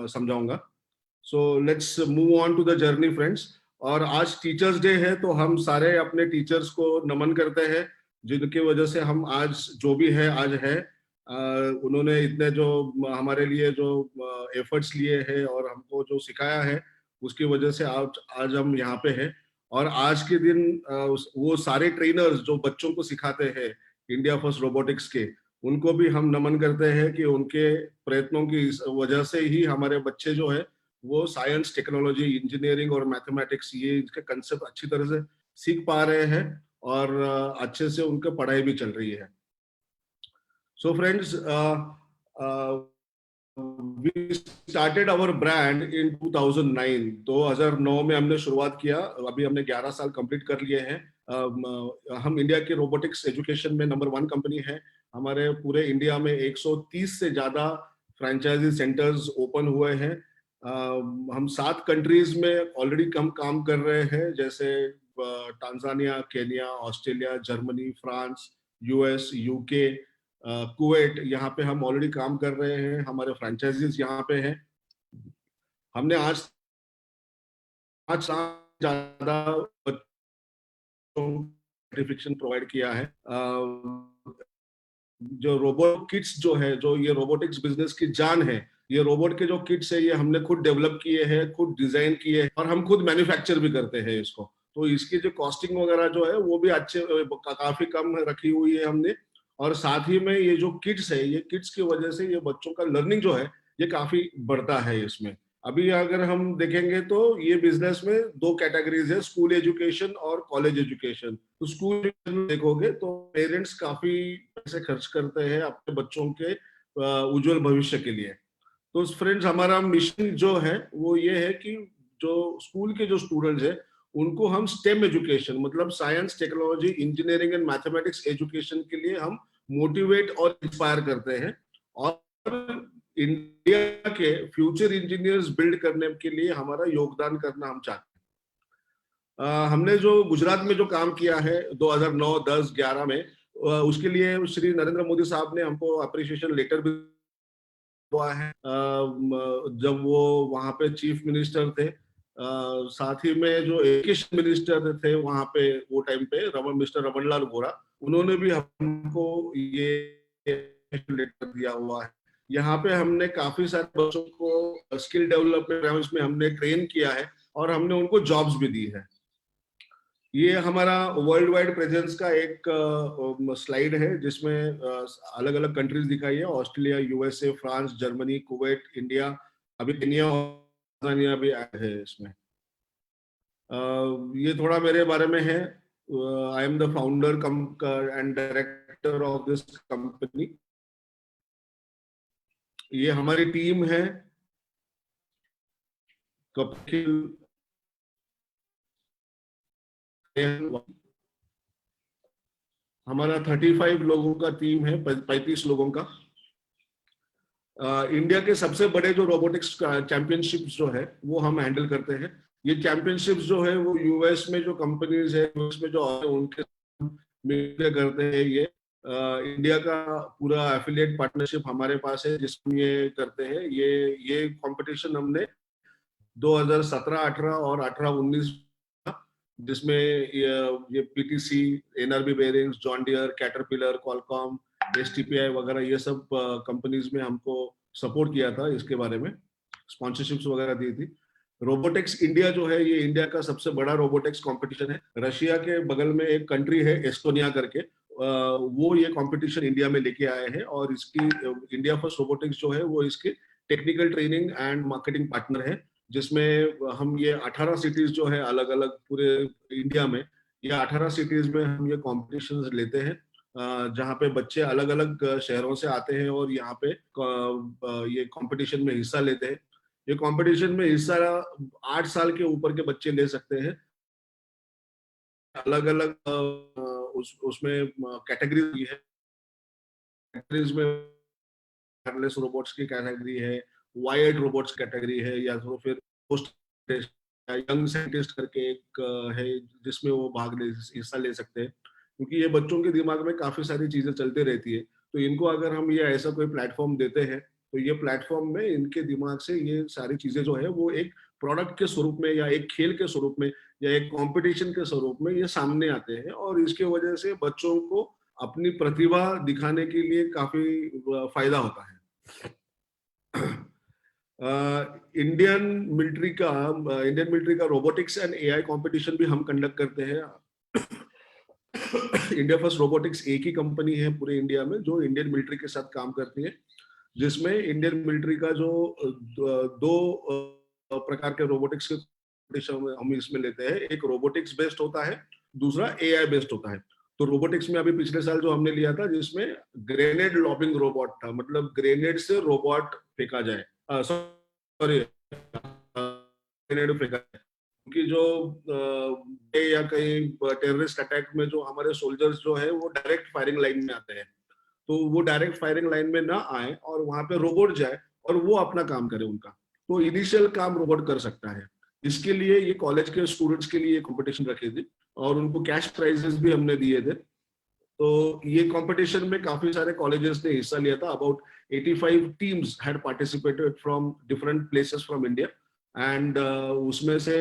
समझाऊंगा। So let's move on to the journey friends. और आज टीचर्स डे है, तो हम सारे अपने टीचर्स को नमन करते हैं, जिनकी वजह से हम आज जो भी है आज है। उन्होंने इतने जो हमारे लिए जो एफर्ट्स लिए हैं और हमको जो सिखाया है, उसकी वजह से आज आज हम यहाँ पे हैं। और आज के दिन वो सारे ट्रेनर्स जो बच्चों को सिखाते हैं इंडिया फर्स्ट रोबोटिक्स के, उनको भी हम नमन करते हैं कि उनके प्रयत्नों की वजह से ही हमारे बच्चे जो है वो साइंस, टेक्नोलॉजी, इंजीनियरिंग और मैथमेटिक्स ये इसके कंसेप्ट अच्छी तरह से सीख पा रहे हैं और अच्छे से उनकी पढ़ाई भी चल रही है। So friends, we started our brand in 2009। 2009 में हमने शुरुआत किया। अभी हमने 11 साल कंप्लीट कर लिए हैं। हम इंडिया के रोबोटिक्स एजुकेशन में नंबर 1 कंपनी है। हमारे पूरे इंडिया में 130 से ज्यादा फ्रेंचाइजी सेंटर्स ओपन हुए हैं। हम 7 कंट्रीज में ऑलरेडी हम काम कर रहे हैं, जैसे Tanzania, Kenya, Australia, Germany, France, US, UK, Kuwait. यहाँ पे हम ऑलरेडी काम कर रहे हैं। हमारे फ्रेंचाइजीज यहाँ पे हैं। हमने आज 5 लाख ज्यादा बच्चों सर्टिफिकेशन प्रोवाइड किया है। जो रोबोट किट्स जो है, जो ये रोबोटिक्स बिजनेस की जान है, ये रोबोट के जो किट्स है ये हमने खुद डेवलप किए हैं, खुद डिजाइन किए हैं और हम खुद मैन्युफैक्चर भी करते हैं इसको। तो इसकी जो कॉस्टिंग वगैरह जो है वो भी अच्छे काफी कम रखी हुई है हमने। और साथ ही में ये जो किट्स है, ये किट्स की वजह से ये बच्चों का लर्निंग जो है ये काफी बढ़ता है इसमें। अभी अगर हम देखेंगे तो ये बिजनेस में 2 कैटेगरीज है, स्कूल एजुकेशन और कॉलेज एजुकेशन। तो स्कूल देखोगे तो पेरेंट्स काफी पैसे खर्च करते हैं अपने बच्चों के उज्जवल भविष्य के लिए। तो फ्रेंड्स, हमारा मिशन जो है वो ये है कि जो स्कूल के जो स्टूडेंट्स हैं उनको हम स्टेम एजुकेशन, मतलब science, technology, engineering and mathematics education के लिए हम मोटिवेट और इंस्पायर करते हैं। और इंडिया के फ्यूचर इंजीनियर्स बिल्ड करने के लिए हमारा योगदान करना हम चाहते हैं। हमने जो गुजरात में जो काम किया है 2009, 10, 11 में, उसके लिए श्री नरेंद्र मोदी साहब ने हमको अप्रिशिएशन लेटर भी हुआ है जब वो वहां पे चीफ मिनिस्टर थे। साथ ही में जो एजुकेशन मिनिस्टर थे वहां पे वो टाइम पे, मिस्टर रमनलाल गोरा, उन्होंने भी हमको ये लेटर दिया हुआ है। यहाँ पे हमने काफी सारे बच्चों को स्किल डेवलपमेंट प्रोग्राम्स में हमने ट्रेन किया है और हमने उनको जॉब्स भी दी है। ये हमारा वर्ल्ड वाइड प्रेजेंस का एक स्लाइड है जिसमें अलग अलग कंट्रीज दिखाई है, Australia, USA, France, Germany, Kuwait, India, अभी केनिया और तांजानिया भी आए हैं इसमें। ये थोड़ा मेरे बारे में है। आई am the founder and director of this company. ये हमारी टीम है। कपिल, हमारा 35 लोगों का टीम है, 35 लोगों का। इंडिया के सबसे बड़े जो रोबोटिक्स चैंपियनशिप्स जो है वो हम हैंडल करते हैं। ये चैंपियनशिप्स जो है वो यूएस में जो कंपनीज है, यूएस में जो उनके मिलकर करते हैं। ये इंडिया का पूरा एफिलिएट पार्टनरशिप हमारे पास है जिसमें ये करते हैं। ये कंपटीशन हमने 2017, 18 और 18-19, जिसमें ये PTC, NRB bearings, John Deere, caterpillar, Qualcomm, STPI वगैरह ये सब कंपनीज में हमको सपोर्ट किया था। इसके बारे में स्पॉन्सरशिप्स वगैरह दी थी। रोबोटिक्स इंडिया जो है ये इंडिया का सबसे बड़ा रोबोटिक्स कंपटीशन है। रशिया के बगल में एक कंट्री है एस्टोनिया करके, वो ये कंपटीशन इंडिया में लेके आए हैं। और इसकी इंडिया फर्स्ट रोबोटिक्स जो है वो इसके technical training and marketing partner है, जिसमें हम ये 18 सिटीज जो है अलग अलग पूरे इंडिया में, ये 18 सिटीज में हम ये कॉम्पिटिशन लेते हैं, जहाँ पे बच्चे अलग अलग शहरों से आते हैं और यहाँ पे ये कंपटीशन में हिस्सा लेते हैं। ये कंपटीशन में हिस्सा 8 साल के ऊपर के बच्चे ले सकते हैं। अलग अलग उसमें कैटेगरी है। कैटेगरीज में वायरलेस रोबोट्स की कैटेगरी है, वायर्ड रोबोट्स कैटेगरी है, या तो फिर पोस्ट यंग साइंटिस्ट करके एक है जिसमें वो हिस्सा ले सकते हैं। क्योंकि ये बच्चों के दिमाग में काफी सारी चीजें चलती रहती है, तो इनको अगर हम ये ऐसा कोई प्लेटफॉर्म देते हैं तो ये प्लेटफॉर्म में इनके दिमाग से ये सारी चीजें जो है वो एक प्रोडक्ट के स्वरूप में या एक खेल के स्वरूप में या एक कंपटीशन के स्वरूप में ये सामने आते हैं, और इसके वजह से बच्चों को अपनी प्रतिभा दिखाने के लिए काफी फायदा होता है। इंडियन मिलिट्री का रोबोटिक्स एंड एआई कंपटीशन भी हम कंडक्ट करते हैं। इंडिया फर्स्ट रोबोटिक्स एक ही कंपनी है पूरे इंडिया में जो इंडियन मिलिट्री के साथ काम करती है, जिसमें इंडियन मिलिट्री का जो दो प्रकार के रोबोटिक्स के कंपटीशन हम इसमें लेते हैं। एक रोबोटिक्स बेस्ड होता है, दूसरा एआई बेस्ड होता है। तो रोबोटिक्स में अभी पिछले साल जो हमने लिया था जिसमें ग्रेनेड लॉबिंग रोबोट था, मतलब ग्रेनेड से रोबोट फेंका जाए, सॉरी ग्रेनेड फेंका जाए, क्योंकि जो या कहीं टेररिस्ट अटैक में जो हमारे सोल्जर्स जो है वो डायरेक्ट फायरिंग लाइन में आते हैं, तो वो डायरेक्ट फायरिंग लाइन में ना आए और वहां पे रोबोट जाए और वो अपना काम करे उनका। तो इनिशियल काम रोबोट कर सकता है। इसके लिए ये कॉलेज के स्टूडेंट्स के लिए कंपटीशन रखी थी और उनको कैश प्राइजेस भी हमने दिए थे। तो ये कंपटीशन में काफी सारे कॉलेजेस ने हिस्सा लिया था। About 85 teams had participated from different places from India, and उसमें से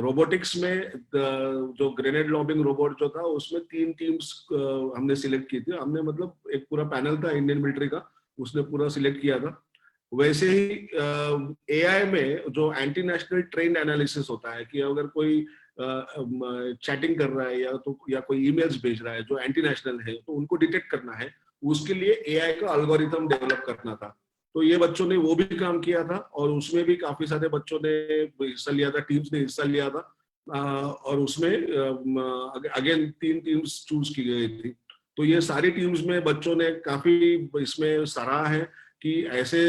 रोबोटिक्स में जो ग्रेनेड लॉबिंग रोबोट जो था उसमें 3 टीम्स हमने सिलेक्ट की थी। हमने मतलब एक पूरा पैनल था इंडियन मिलिट्री का, उसने पूरा सिलेक्ट किया था। वैसे ही एआई में जो एंटी नेशनल ट्रेंड एनालिसिस होता है कि अगर कोई चैटिंग कर रहा है या कोई ईमेल्स भेज रहा है जो एंटी नेशनल है तो उनको डिटेक्ट करना है, उसके लिए एआई का एल्गोरिथम डेवलप करना था। तो ये बच्चों ने वो भी काम किया था और उसमें भी काफी सारे बच्चों ने हिस्सा लिया था, टीम्स ने हिस्सा लिया था। और उसमें अगेन 3 टीम्स चूज की गई थी। तो ये सारी टीम्स में बच्चों ने काफी इसमें सराहा है कि ऐसे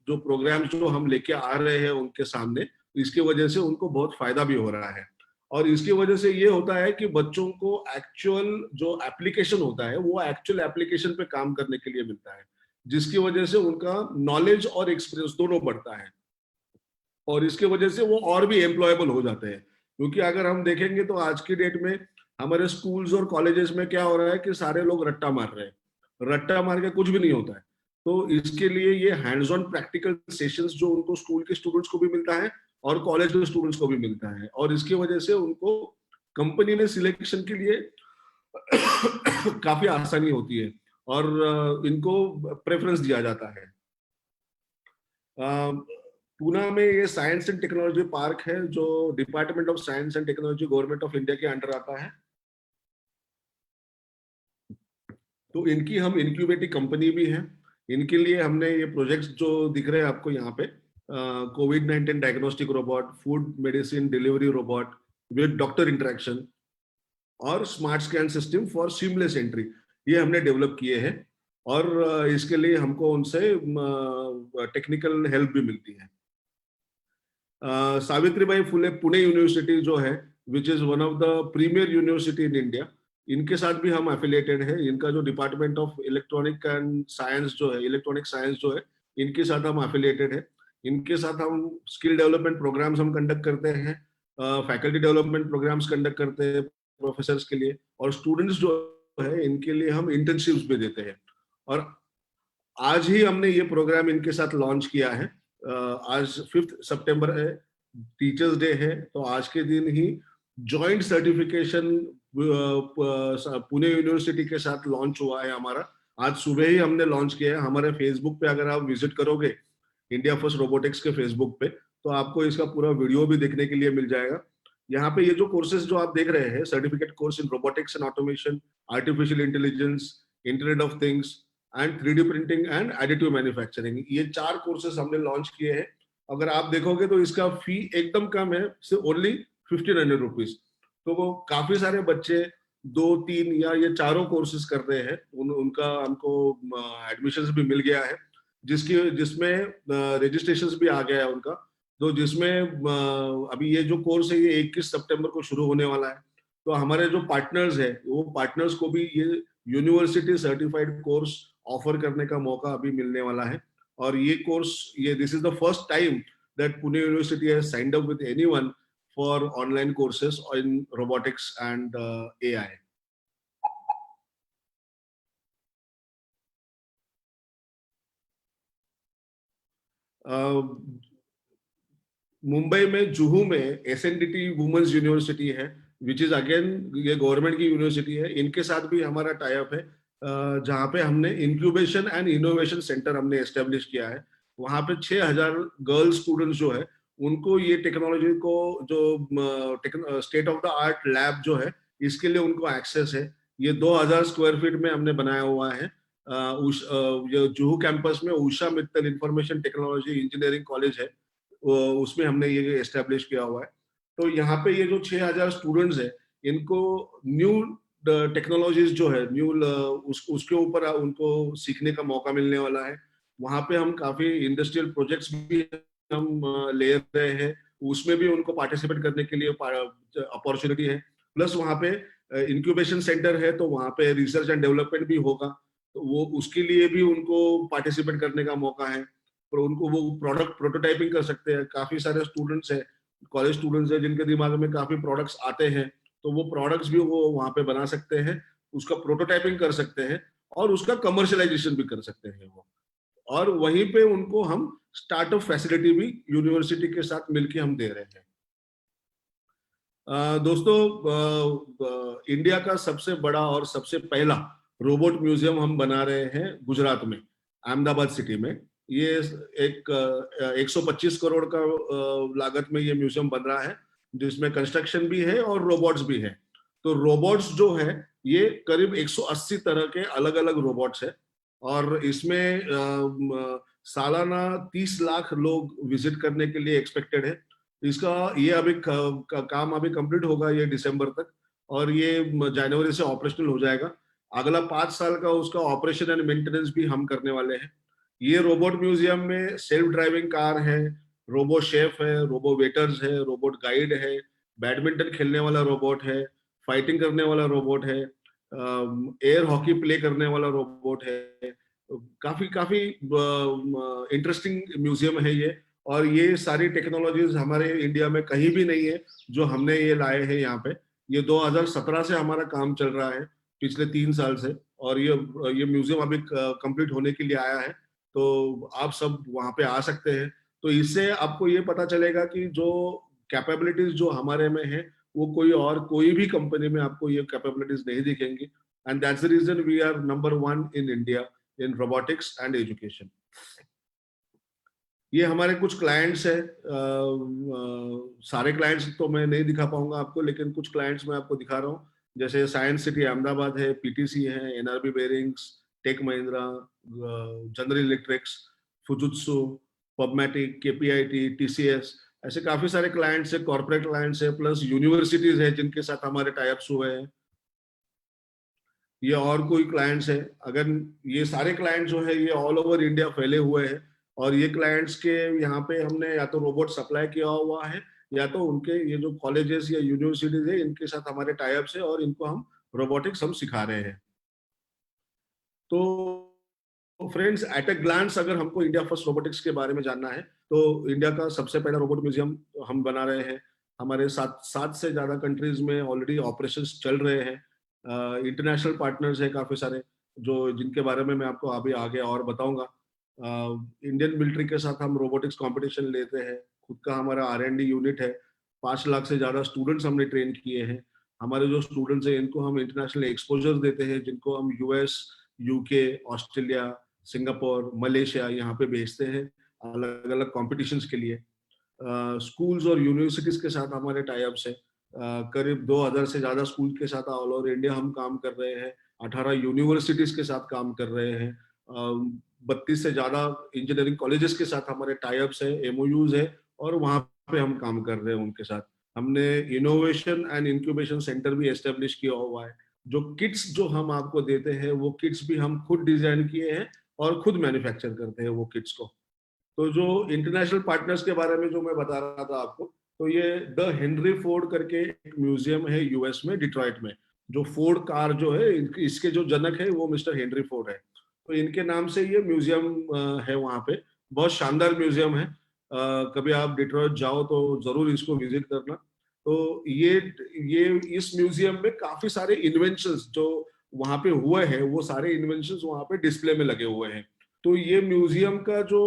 जो प्रोग्राम जो हम लेके आ रहे हैं उनके सामने, इसकी वजह से उनको बहुत फायदा भी हो रहा है। और इसकी वजह से ये होता है कि बच्चों को एक्चुअल जो एप्लीकेशन होता है वो एक्चुअल एप्लीकेशन पे काम करने के लिए मिलता है, जिसकी वजह से उनका नॉलेज और एक्सपीरियंस दोनों बढ़ता है और इसके वजह से वो और भी एम्प्लॉयबल हो जाते हैं। क्योंकि अगर हम देखेंगे तो आज की डेट में हमारे स्कूल्स और कॉलेजेस में क्या हो रहा है कि सारे लोग रट्टा मार रहे हैं, रट्टा मार के कुछ भी नहीं होता है। तो इसके लिए ये हैंड्स ऑन प्रैक्टिकल सेशंस जो उनको स्कूल के स्टूडेंट्स को भी मिलता है और कॉलेज के स्टूडेंट्स को भी मिलता है, और इसकी वजह से उनको कंपनी में सिलेक्शन के लिए काफी आसानी होती है और इनको प्रेफरेंस दिया जाता है। पूना में ये साइंस एंड टेक्नोलॉजी पार्क है जो department of science and technology government of India के अंडर आता है। तो इनकी हम इनक्यूबेटिव कंपनी भी है। इनके लिए हमने ये प्रोजेक्ट्स जो दिख रहे हैं आपको यहाँ पे, कोविड-19 diagnostic robot, food medicine delivery robot with doctor interaction और smart scan system for seamless entry, ये हमने डेवलप किए हैं और इसके लिए हमको उनसे टेक्निकल हेल्प भी मिलती है। सावित्रीबाई फुले पुणे यूनिवर्सिटी जो है which is one of the premier university in India, इनके साथ भी हम एफिलिएटेड है। इनका जो department of electronic and science जो है, इलेक्ट्रॉनिक साइंस जो है, इनके साथ हम एफिलिएटेड है। इनके साथ हम स्किल डेवलपमेंट प्रोग्राम्स हम कंडक्ट करते हैं, फैकल्टी डेवलपमेंट प्रोग्राम्स कंडक्ट करते हैं प्रोफेसर्स के लिए, और स्टूडेंट्स जो है इनके लिए हम इंटर्नशिप्स भी देते हैं। और आज ही हमने ये प्रोग्राम इनके साथ लॉन्च किया है। आज 5 सितंबर है, टीचर्स डे है, तो आज के दिन ही जॉइंट सर्टिफिकेशन पुणे यूनिवर्सिटी के साथ लॉन्च हुआ है हमारा। आज सुबह ही हमने लॉन्च किया है। हमारे फेसबुक पे अगर आप विजिट करोगे इंडिया फर्स्ट रोबोटिक्स के फेसबुक पे, तो आपको इसका पूरा वीडियो भी देखने के लिए मिल जाएगा। यहाँ पे ये जो कोर्सेज जो आप देख रहे हैं, certificate course in robotics and automation, artificial intelligence, internet of things and 3D printing and additive manufacturing, ये 4 कोर्सेज हमने लॉन्च किए हैं। अगर आप देखोगे तो इसका फी एकदम कम है, सिर्फ ओनली 1500 रुपीज। तो वो काफी सारे बच्चे 2-3 या ये चारों कोर्सेज कर रहे हैं, उनका हमको एडमिशन भी मिल गया है, जिसमें रजिस्ट्रेशन भी आ गया है उनका। तो जिसमें अभी ये जो कोर्स है ये 21 सितंबर को शुरू होने वाला है। तो हमारे जो पार्टनर्स है वो पार्टनर्स को भी ये यूनिवर्सिटी सर्टिफाइड कोर्स ऑफर करने का मौका अभी मिलने वाला है। और ये कोर्स, ये this is the first time that Pune university has signed up with anyone for online courses in robotics and AI. Mumbai में जुहू में एसएनडीटी वुमेन्स यूनिवर्सिटी है, विच इज अगेन ये गवर्नमेंट की यूनिवर्सिटी है, इनके साथ भी हमारा टाई अप है, जहाँ पे हमने इंक्यूबेशन एंड इनोवेशन सेंटर हमने एस्टेब्लिश किया है। वहाँ पे 6,000 गर्ल्स स्टूडेंट्स जो है उनको ये टेक्नोलॉजी को जो state of the art lab जो है इसके लिए उनको एक्सेस है। ये 2,000 स्क्वायर फीट में हमने बनाया हुआ है। ये जुहू कैंपस में Usha Mittal information technology engineering college है, उसमें हमने ये एस्टेब्लिश किया हुआ है। तो यहाँ पे ये जो 6,000 स्टूडेंट्स है इनको न्यू टेक्नोलॉजीज जो है न्यू उसके ऊपर उनको सीखने का मौका मिलने वाला है। वहाँ पे हम काफी इंडस्ट्रियल प्रोजेक्ट्स भी हम ले रहे हैं, उसमें भी उनको पार्टिसिपेट करने के लिए अपॉर्चुनिटी है। प्लस वहाँ पे इंक्यूबेशन सेंटर है, तो वहाँ पे रिसर्च एंड डेवलपमेंट भी होगा, तो वो उसके लिए भी उनको पार्टिसिपेट करने का मौका है। और उनको वो प्रोडक्ट प्रोटोटाइपिंग कर सकते हैं। काफी सारे स्टूडेंट्स हैं, कॉलेज स्टूडेंट्स हैं जिनके दिमाग में काफी प्रोडक्ट्स आते हैं, तो वो प्रोडक्ट्स भी वो वहां पे बना सकते हैं, उसका प्रोटोटाइपिंग कर सकते हैं और उसका कमर्शियलाइजेशन भी कर सकते हैं वो। और वहीं पे उनको हम स्टार्टअप फैसिलिटी भी यूनिवर्सिटी के साथ मिलकर हम दे रहे हैं। दोस्तों, इंडिया का सबसे बड़ा और सबसे पहला रोबोट म्यूजियम हम बना रहे हैं गुजरात में, अहमदाबाद सिटी में। ये एक 125 करोड़ का लागत में ये म्यूजियम बन रहा है, जिसमें कंस्ट्रक्शन भी है और रोबोट्स भी है। तो रोबोट्स जो है ये करीब 180 तरह के अलग अलग रोबोट्स है, और इसमें सालाना 30 लाख लोग विजिट करने के लिए एक्सपेक्टेड है। इसका ये अभी काम अभी कंप्लीट होगा ये दिसंबर तक, और ये जनवरी से ऑपरेशनल हो जाएगा। अगला 5 साल का उसका ऑपरेशन एंड मेंटेनेंस भी हम करने वाले हैं। ये रोबोट म्यूजियम में सेल्फ ड्राइविंग कार है, रोबो शेफ है, रोबो वेटर्स है, रोबोट गाइड है, बैडमिंटन खेलने वाला रोबोट है, फाइटिंग करने वाला रोबोट है, एयर हॉकी प्ले करने वाला रोबोट है। काफी काफी इंटरेस्टिंग म्यूजियम है ये, और ये सारी टेक्नोलॉजीज हमारे इंडिया में कहीं भी नहीं है जो हमने ये लाए हैं यहाँ पे। ये 2017 से हमारा काम चल रहा है, पिछले 3 साल से, और ये म्यूजियम अभी कंप्लीट होने के लिए आया है। तो आप सब वहाँ पे आ सकते हैं। तो इससे आपको ये पता चलेगा कि जो कैपेबिलिटीज जो हमारे में है वो कोई भी कंपनी में आपको ये कैपेबिलिटीज नहीं दिखेंगी। And that's the reason we are number 1 in India in robotics and education. ये हमारे कुछ क्लाइंट्स है, सारे क्लाइंट्स तो मैं नहीं दिखा पाऊंगा आपको, लेकिन कुछ क्लाइंट्स मैं आपको दिखा रहा हूँ। जैसे साइंस सिटी अहमदाबाद है, पीटीसी है, NRB bearings, Tech Mahindra, General Electrics, Fujitsu, PubMatic, KPIT, TCS, ऐसे काफी सारे क्लाइंट्स है, कॉर्पोरेट क्लाइंट्स है, प्लस यूनिवर्सिटीज है जिनके साथ हमारे टाइप्स हुए हैं। ये और कोई क्लाइंट्स है, अगर ये सारे क्लाइंट जो है ये ऑल ओवर इंडिया फैले हुए हैं, और ये क्लाइंट्स के यहाँ पे हमने या तो रोबोट सप्लाई किया हुआ है, या तो उनके ये जो कॉलेजेस या यूनिवर्सिटीज है इनके साथ हमारे टाई अप्स है, और इनको हम रोबोटिक्स हम सिखा रहे हैं। तो फ्रेंड्स, एट अ ग्लांस अगर हमको इंडिया फर्स्ट रोबोटिक्स के बारे में जानना है, तो इंडिया का सबसे पहला रोबोट म्यूजियम हम बना रहे हैं। हमारे 7 से ज्यादा कंट्रीज में ऑलरेडी ऑपरेशंस चल रहे हैं। इंटरनेशनल पार्टनर्स है काफी सारे, जो जिनके बारे में मैं आपको अभी आगे और बताऊंगा। इंडियन मिलिट्री के साथ हम रोबोटिक्स कंपटीशन लेते हैं। खुद का हमारा R&D यूनिट है। 5 लाख से ज्यादा स्टूडेंट्स हमने ट्रेन किए हैं। हमारे जो स्टूडेंट्स हैं इनको हम इंटरनेशनल एक्सपोजर देते हैं, जिनको हम US, UK, Australia, Singapore, Malaysia यहाँ पे भेजते हैं अलग अलग कॉम्पिटिशन्स के लिए। स्कूल्स और यूनिवर्सिटीज के साथ हमारे टाई अप्स है। करीब 2000 से ज्यादा स्कूल के साथ ऑल ओवर इंडिया हम काम कर रहे हैं। 18 यूनिवर्सिटीज के साथ काम कर रहे हैं। 32 से ज्यादा इंजीनियरिंग कॉलेजेस के साथ हमारे टाई अप्स है, MOUs है, और वहां पे हम काम कर रहे हैं उनके साथ। हमने इनोवेशन एंड इंक्यूबेशन सेंटर भी एस्टेब्लिश किया हुआ है। जो किट्स जो हम आपको देते हैं वो किट्स भी हम खुद डिजाइन किए हैं और खुद मैन्युफैक्चर करते हैं वो किट्स को। तो जो इंटरनेशनल पार्टनर्स के बारे में जो मैं बता रहा था आपको, तो ये द हेनरी फोर्ड करके एक म्यूजियम है US में, डिट्रॉइट में। जो फोर्ड कार जो है इसके जो जनक है वो मिस्टर हेनरी फोर्ड है, तो इनके नाम से ये म्यूजियम है वहां पे। बहुत शानदार म्यूजियम है। कभी आप डिट्रॉइट जाओ तो जरूर इसको विजिट करना। तो ये इस म्यूजियम में काफी सारे इन्वेंशंस जो वहां पे हुए हैं वो सारे इन्वेंशंस वहां पे डिस्प्ले में लगे हुए हैं। तो ये म्यूजियम का जो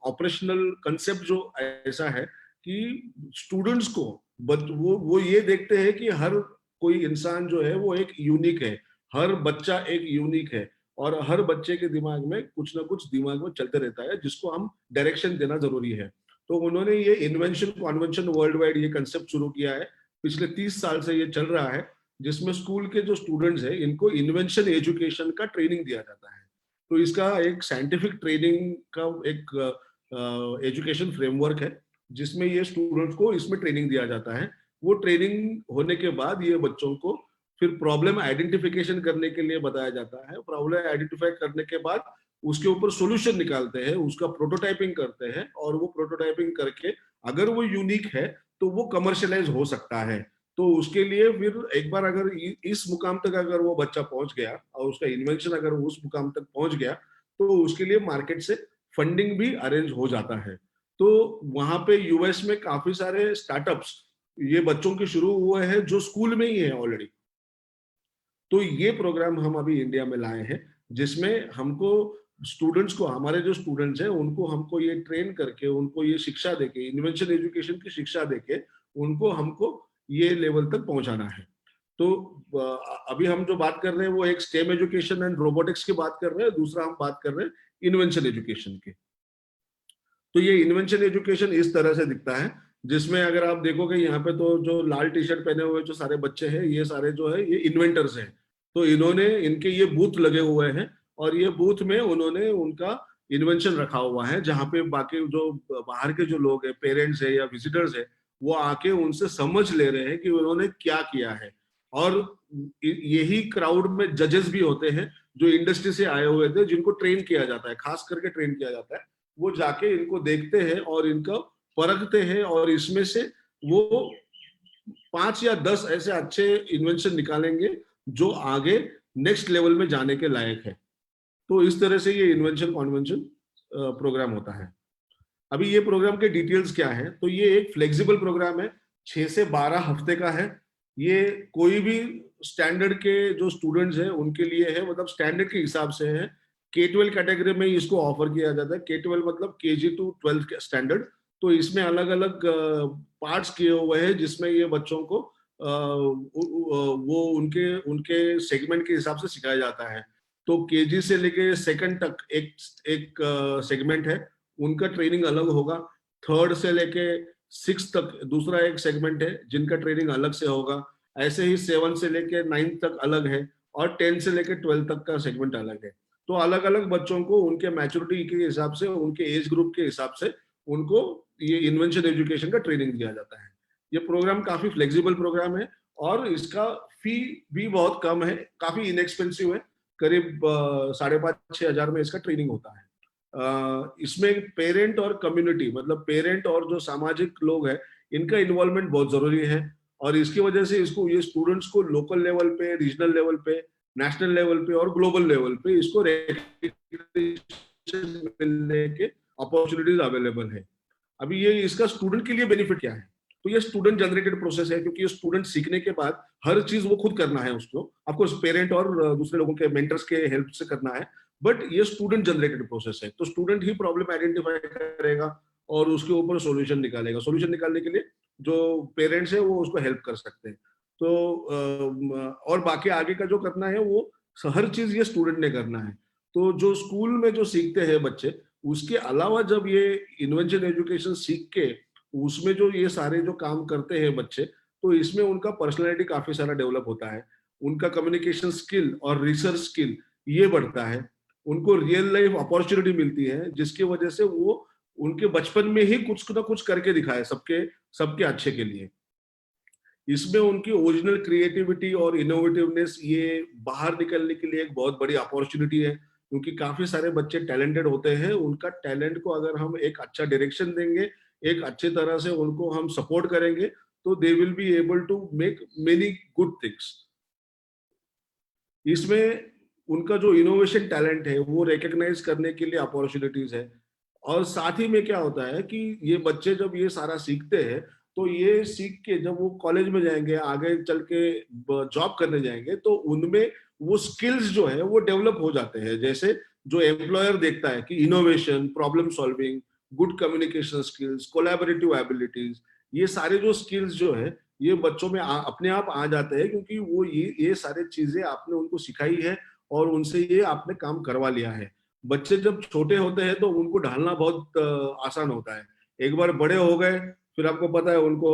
ऑपरेशनल कंसेप्ट जो ऐसा है कि स्टूडेंट्स को वो ये देखते हैं कि हर कोई इंसान जो है वो एक यूनिक है, हर बच्चा एक यूनिक है, और हर बच्चे के दिमाग में कुछ ना कुछ दिमाग में चलते रहता है जिसको हम डायरेक्शन देना जरूरी है। तो उन्होंने ये इन्वेंशन कॉन्वेंशन वर्ल्ड वाइड ये कंसेप्ट शुरू किया है, पिछले 30 साल से ये चल रहा है, जिसमें स्कूल के जो स्टूडेंट्स हैं इनको इन्वेंशन एजुकेशन का ट्रेनिंग दिया जाता है। तो इसका एक साइंटिफिक ट्रेनिंग का एक एजुकेशन फ्रेमवर्क है, जिसमें ये स्टूडेंट्स को इसमें ट्रेनिंग दिया जाता है। वो ट्रेनिंग होने के बाद ये बच्चों को फिर प्रॉब्लम आइडेंटिफिकेशन करने के लिए बताया जाता है। प्रॉब्लम आइडेंटिफाई करने के बाद उसके ऊपर सॉल्यूशन निकालते हैं, उसका प्रोटोटाइपिंग करते हैं, और वो प्रोटोटाइपिंग करके अगर वो यूनिक है तो वो कमर्शियलाइज हो सकता है। तो उसके लिए फिर एक बार अगर इस मुकाम तक अगर वो बच्चा पहुंच गया और उसका इन्वेंशन अगर उस मुकाम तक पहुंच गया, तो उसके लिए मार्केट से फंडिंग भी अरेंज हो जाता है। तो वहां पे यूएस में काफी सारे स्टार्टअप्स ये बच्चों के शुरू हुए हैं जो स्कूल में ही है ऑलरेडी। तो ये प्रोग्राम हम अभी इंडिया में लाए हैं, जिसमें हमको स्टूडेंट्स को, हमारे जो स्टूडेंट्स हैं उनको हमको ये ट्रेन करके, उनको ये शिक्षा देके, इन्वेंशन एजुकेशन की शिक्षा देके उनको हमको ये लेवल तक पहुंचाना है। तो अभी हम जो बात कर रहे हैं वो एक स्टेम एजुकेशन एंड रोबोटिक्स की बात कर रहे हैं, दूसरा हम बात कर रहे हैं इन्वेंशन एजुकेशन की। तो ये इन्वेंशन एजुकेशन इस तरह से दिखता है, जिसमें अगर आप देखोगे यहाँ पे तो जो लाल टी शर्ट पहने हुए जो सारे बच्चे हैं, ये सारे जो है ये इन्वेंटर्स हैं। तो इन्होंने इनके ये बूथ लगे हुए हैं, और ये बूथ में उन्होंने उनका इन्वेंशन रखा हुआ है, जहाँ पे बाकी जो बाहर के जो लोग हैं, पेरेंट्स है या विजिटर्स है, वो आके उनसे समझ ले रहे हैं कि उन्होंने क्या किया है। और यही क्राउड में जजेस भी होते हैं जो इंडस्ट्री से आए हुए थे, जिनको ट्रेन किया जाता है, खास करके ट्रेन किया जाता है। वो जाके इनको देखते हैं और इनका परखते हैं, और इसमें से वो 5 या 10 ऐसे अच्छे इन्वेंशन निकालेंगे जो आगे नेक्स्ट लेवल में जाने के लायक है। तो इस तरह से ये इन्वेंशन कॉन्वेंशन प्रोग्राम होता है। अभी ये प्रोग्राम के डिटेल्स क्या है, तो ये एक फ्लेक्सिबल प्रोग्राम है, 6 से 12 हफ्ते का है। ये कोई भी स्टैंडर्ड के जो स्टूडेंट्स हैं उनके लिए है, मतलब स्टैंडर्ड के हिसाब से है। K-12 कैटेगरी में इसको ऑफर किया जाता है। K-12 मतलब KG to 12 स्टैंडर्ड। तो इसमें अलग अलग पार्ट्स किए हुए हैं, जिसमें ये बच्चों को वो उनके उनके सेगमेंट के हिसाब से सिखाया जाता है। तो केजी से लेके सेकंड तक एक एक सेगमेंट है, उनका ट्रेनिंग अलग होगा। थर्ड से लेके 6 तक दूसरा एक सेगमेंट है, जिनका ट्रेनिंग अलग से होगा। ऐसे ही 7 से लेके 9 तक अलग है, और 10 से लेके 12 तक का सेगमेंट अलग है। तो अलग अलग बच्चों को उनके मैच्योरिटी के हिसाब से, उनके एज ग्रुप के हिसाब से उनको ये इन्वेंशन एजुकेशन का ट्रेनिंग दिया जाता है। ये प्रोग्राम काफी फ्लेक्सिबल प्रोग्राम है, और इसका फी भी बहुत कम है, काफी इनएक्सपेंसिव है। करीब 5,500-6,000 में इसका ट्रेनिंग होता है। इसमें पेरेंट और कम्युनिटी, मतलब पेरेंट और जो सामाजिक लोग हैं, इनका इन्वॉल्वमेंट बहुत जरूरी है। और इसकी वजह से इसको, ये स्टूडेंट्स को लोकल लेवल पे, रीजनल लेवल पे, नेशनल लेवल पे और ग्लोबल लेवल पे इसको मिलने के अपॉर्चुनिटीज अवेलेबल है। अभी ये इसका स्टूडेंट के लिए बेनिफिट क्या है, तो ये स्टूडेंट जनरेटेड प्रोसेस है, क्योंकि ये स्टूडेंट सीखने के बाद हर चीज वो खुद करना है उसको, आपको पेरेंट और दूसरे लोगों के मेंटर्स के हेल्प से करना है। बट ये स्टूडेंट जनरेटेड प्रोसेस है, तो स्टूडेंट ही प्रॉब्लम आइडेंटिफाई करेगा और उसके ऊपर सॉल्यूशन निकालेगा। सॉल्यूशन निकालने के लिए जो पेरेंट्स है वो उसको हेल्प कर सकते हैं। तो और बाकी आगे का जो करना है वो हर चीज ये स्टूडेंट ने करना है। तो जो स्कूल में जो सीखते हैं बच्चे, उसके अलावा जब ये इन्वेंशन एजुकेशन सीख के उसमें जो ये सारे जो काम करते हैं बच्चे, तो इसमें उनका पर्सनालिटी काफी सारा डेवलप होता है, उनका कम्युनिकेशन स्किल और रिसर्च स्किल ये बढ़ता है, उनको रियल लाइफ अपॉर्चुनिटी मिलती है, जिसकी वजह से वो उनके बचपन में ही कुछ ना कुछ करके दिखाए सबके सबके अच्छे के लिए। इसमें उनकी ओरिजिनल क्रिएटिविटी और इनोवेटिवनेस ये बाहर निकलने के लिए एक बहुत बड़ी अपॉर्चुनिटी है, क्योंकि काफी सारे बच्चे टैलेंटेड होते हैं। उनका टैलेंट को अगर हम एक अच्छा डायरेक्शन देंगे, एक अच्छी तरह से उनको हम सपोर्ट करेंगे, तो they will be able to make many good things. इसमें उनका जो इनोवेशन टैलेंट है वो रिकग्नाइज करने के लिए अपॉर्चुनिटीज है। और साथ ही में क्या होता है कि ये बच्चे जब ये सारा सीखते हैं, तो ये सीख के जब वो कॉलेज में जाएंगे, आगे चल के जॉब करने जाएंगे, तो उनमें वो स्किल्स जो है वो डेवलप हो जाते हैं। जैसे जो एम्प्लॉयर देखता है कि innovation, problem solving, good communication skills, collaborative abilities, ये सारे जो स्किल्स जो है ये बच्चों में अपने आप आ जाते हैं, क्योंकि वो ये सारे चीजें आपने उनको सिखाई है और उनसे ये आपने काम करवा लिया है। बच्चे जब छोटे होते हैं तो उनको ढालना बहुत आसान होता है। एक बार बड़े हो गए फिर आपको पता है उनको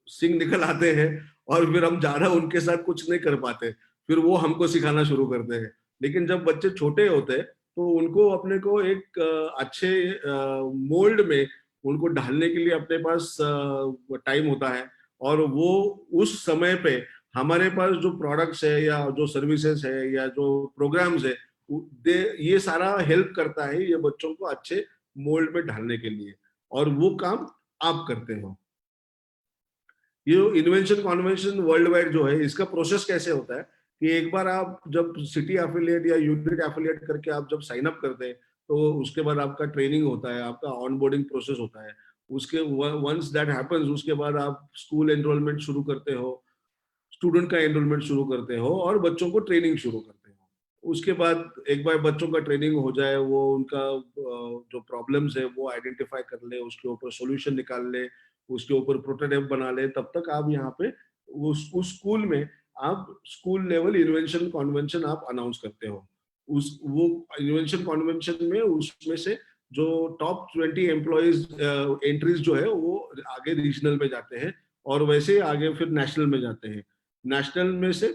सिंग निकल आते हैं और फिर हम ज्यादा उनके साथ कुछ नहीं कर पाते, फिर वो हमको सिखाना शुरू करते हैं। लेकिन जब बच्चे छोटे होते हैं तो उनको अपने को एक अच्छे मोल्ड में उनको ढालने के लिए अपने पास टाइम होता है, और वो उस समय पे हमारे पास जो प्रोडक्ट्स है या जो सर्विसेज है या जो प्रोग्राम्स है ये सारा हेल्प करता है ये बच्चों को अच्छे मोल्ड में ढालने के लिए, और वो काम आप करते हो। ये इन्वेंशन कॉन्वेंशन वर्ल्ड वाइड जो है इसका प्रोसेस कैसे होता है कि एक बार आप जब सिटी एफिलिएट या यूनिट एफिलिएट करके आप जब साइन अप करते हैं तो उसके बाद आपका ट्रेनिंग होता है, आपका ऑनबोर्डिंग प्रोसेस होता है। उसके वंस दैट हैपेंस उसके बाद आप स्कूल एनरोलमेंट शुरू करते हो, स्टूडेंट का एनरोलमेंट शुरू करते हो और बच्चों को ट्रेनिंग शुरू करते हो। उसके बाद एक बार बच्चों का ट्रेनिंग हो जाए, वो उनका जो प्रॉब्लम्स है वो आइडेंटिफाई कर ले, उसके ऊपर सॉल्यूशन निकाल ले, उसके ऊपर प्रोटोटाइप बना ले, तब तक आप यहाँ पे उस स्कूल में आप स्कूल लेवल इन्वेंशन कॉन्वेंशन आप अनाउंस करते हो। उस वो इन्वेंशन कॉन्वेंशन में उसमें से जो टॉप 20 एम्प्लॉयज एंट्रीज जो है वो आगे रीजनल में जाते हैं और वैसे आगे फिर नेशनल में जाते हैं। नेशनल में से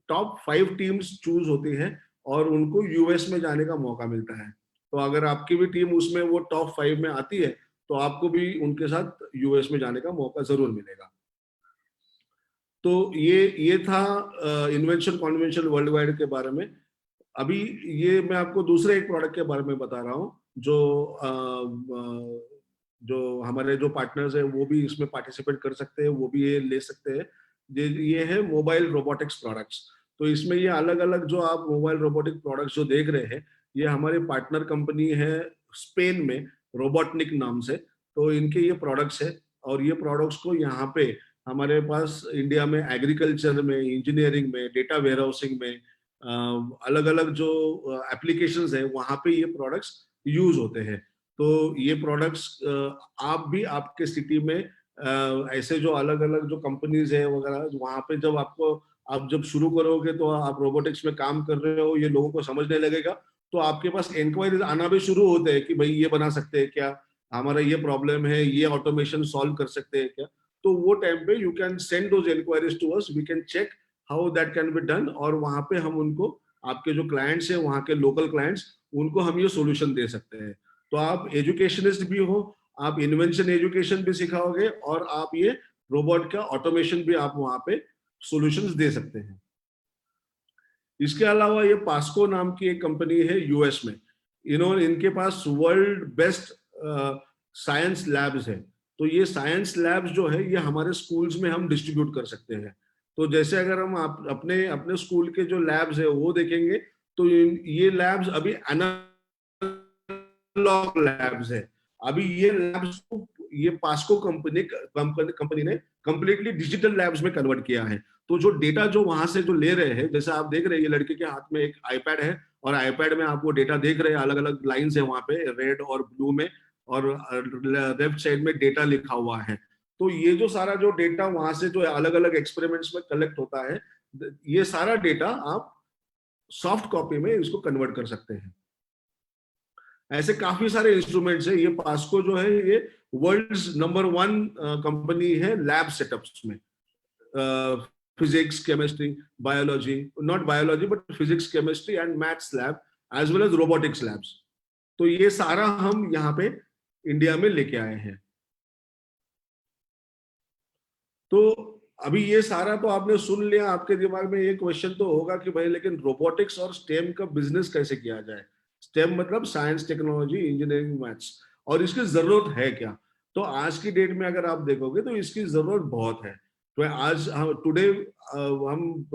टॉप 5 टीम्स चूज होती है और उनको यूएस में जाने का मौका मिलता है। तो अगर आपकी भी टीम उसमें वो टॉप 5 में आती है तो आपको भी उनके साथ यूएस में जाने का मौका जरूर मिलेगा। तो ये था इन्वेंशन कॉन्वेंशन वर्ल्ड वाइड के बारे में। अभी ये मैं आपको दूसरे एक प्रोडक्ट के बारे में बता रहा हूँ जो जो हमारे जो पार्टनर्स है वो भी इसमें पार्टिसिपेट कर सकते हैं, वो भी ये ले सकते हैं। ये है मोबाइल रोबोटिक्स प्रोडक्ट्स। तो इसमें ये अलग अलग जो आप मोबाइल रोबोटिक प्रोडक्ट्स जो देख रहे हैं ये हमारे पार्टनर कंपनी है स्पेन में, रोबोटनिक नाम से। तो इनके ये प्रोडक्ट्स है और ये प्रोडक्ट्स को यहाँ पे हमारे पास इंडिया में एग्रीकल्चर में, इंजीनियरिंग में, डेटा वेयरहाउसिंग में अलग अलग जो एप्लीकेशंस है वहां पे ये प्रोडक्ट्स यूज होते हैं। तो ये प्रोडक्ट्स आप भी आपके सिटी में ऐसे जो अलग अलग जो कंपनीज है वगैरह वहां पे जब आपको आप जब शुरू करोगे तो आप रोबोटिक्स में काम कर रहे हो ये लोगों को समझने लगेगा, तो आपके पास इंक्वायरीज आना भी शुरू होते हैं कि भाई ये बना सकते हैं क्या, हमारा ये प्रॉब्लम है, ये ऑटोमेशन सॉल्व कर सकते हैं क्या। तो वो टाइम पे you can send those enquiries to us, we can check how that can be done, और वहां पे हम उनको आपके जो क्लाइंट्स है वहां के लोकल क्लाइंट्स उनको हम ये सोल्यूशन दे सकते हैं। तो आप एजुकेशनिस्ट भी हो, आप इन्वेंशन एजुकेशन भी सिखाओगे और आप ये रोबोट का ऑटोमेशन भी आप वहां पे सॉल्यूशंस दे सकते हैं। इसके अलावा ये पास्को नाम की एक कंपनी है यूएस में, इन्होंने इनके पास वर्ल्ड बेस्ट साइंस लैब्स है। तो ये साइंस लैब्स जो है ये हमारे स्कूल्स में हम डिस्ट्रीब्यूट कर सकते हैं। तो जैसे अगर हम अपने अपने स्कूल के जो लैब्स है वो देखेंगे तो ये लैब्स अभी एनालॉग लैब्स है। अभी ये लैब्स को ये पास्को कंपनी ने कंप्लीटली डिजिटल लैब्स में कन्वर्ट किया है। तो जो डेटा जो वहां से जो ले रहे हैं, जैसे आप देख रहे हैं ये लड़के के हाथ में एक आईपैड है और आईपैड में आप वो डेटा देख रहे हैं, अलग अलग लाइंस है वहां पे रेड और ब्लू में, और लेफ्ट साइड में डेटा लिखा हुआ है। तो ये जो सारा जो डेटा वहां से जो अलग अलग एक्सपेरिमेंट्स में कलेक्ट होता है, ये सारा डेटा आप सॉफ्ट कॉपी में इसको कन्वर्ट कर सकते हैं। ऐसे काफी सारे इंस्ट्रूमेंट्स है। ये पास्को जो है ये वर्ल्ड नंबर 1 कंपनी है लैब सेटअप्स में, physics, chemistry, biology, not biology but physics, chemistry and maths lab as well as robotics labs. तो ये सारा हम यहाँ पे इंडिया में लेके आए हैं। तो अभी ये सारा तो आपने सुन लिया, आपके दिमाग में ये क्वेश्चन तो होगा कि भाई लेकिन रोबोटिक्स और स्टेम का बिजनेस कैसे किया जाए। स्टेम मतलब साइंस, टेक्नोलॉजी, इंजीनियरिंग, मैथ्स, और इसकी जरूरत है क्या। तो आज की डेट में अगर आप देखोगे तो इसकी जरूरत बहुत है। तो आज टुडे हम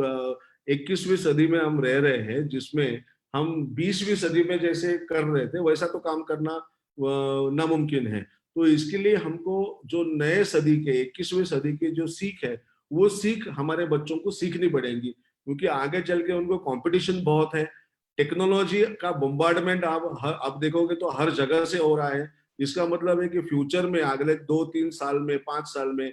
21वीं सदी में हम रह रहे हैं जिसमें हम 20वीं सदी में जैसे कर रहे थे वैसा तो काम करना नामुमकिन है। तो इसके लिए हमको जो नए सदी के 21वीं सदी की जो सीख है वो सीख हमारे बच्चों को सीखनी पड़ेगी, क्योंकि आगे चल के उनको कंपटीशन बहुत है। टेक्नोलॉजी का बम्बार्डमेंट आप देखोगे तो हर जगह से हो रहा है। इसका मतलब है कि फ्यूचर में अगले 2-3 साल में, 5 साल में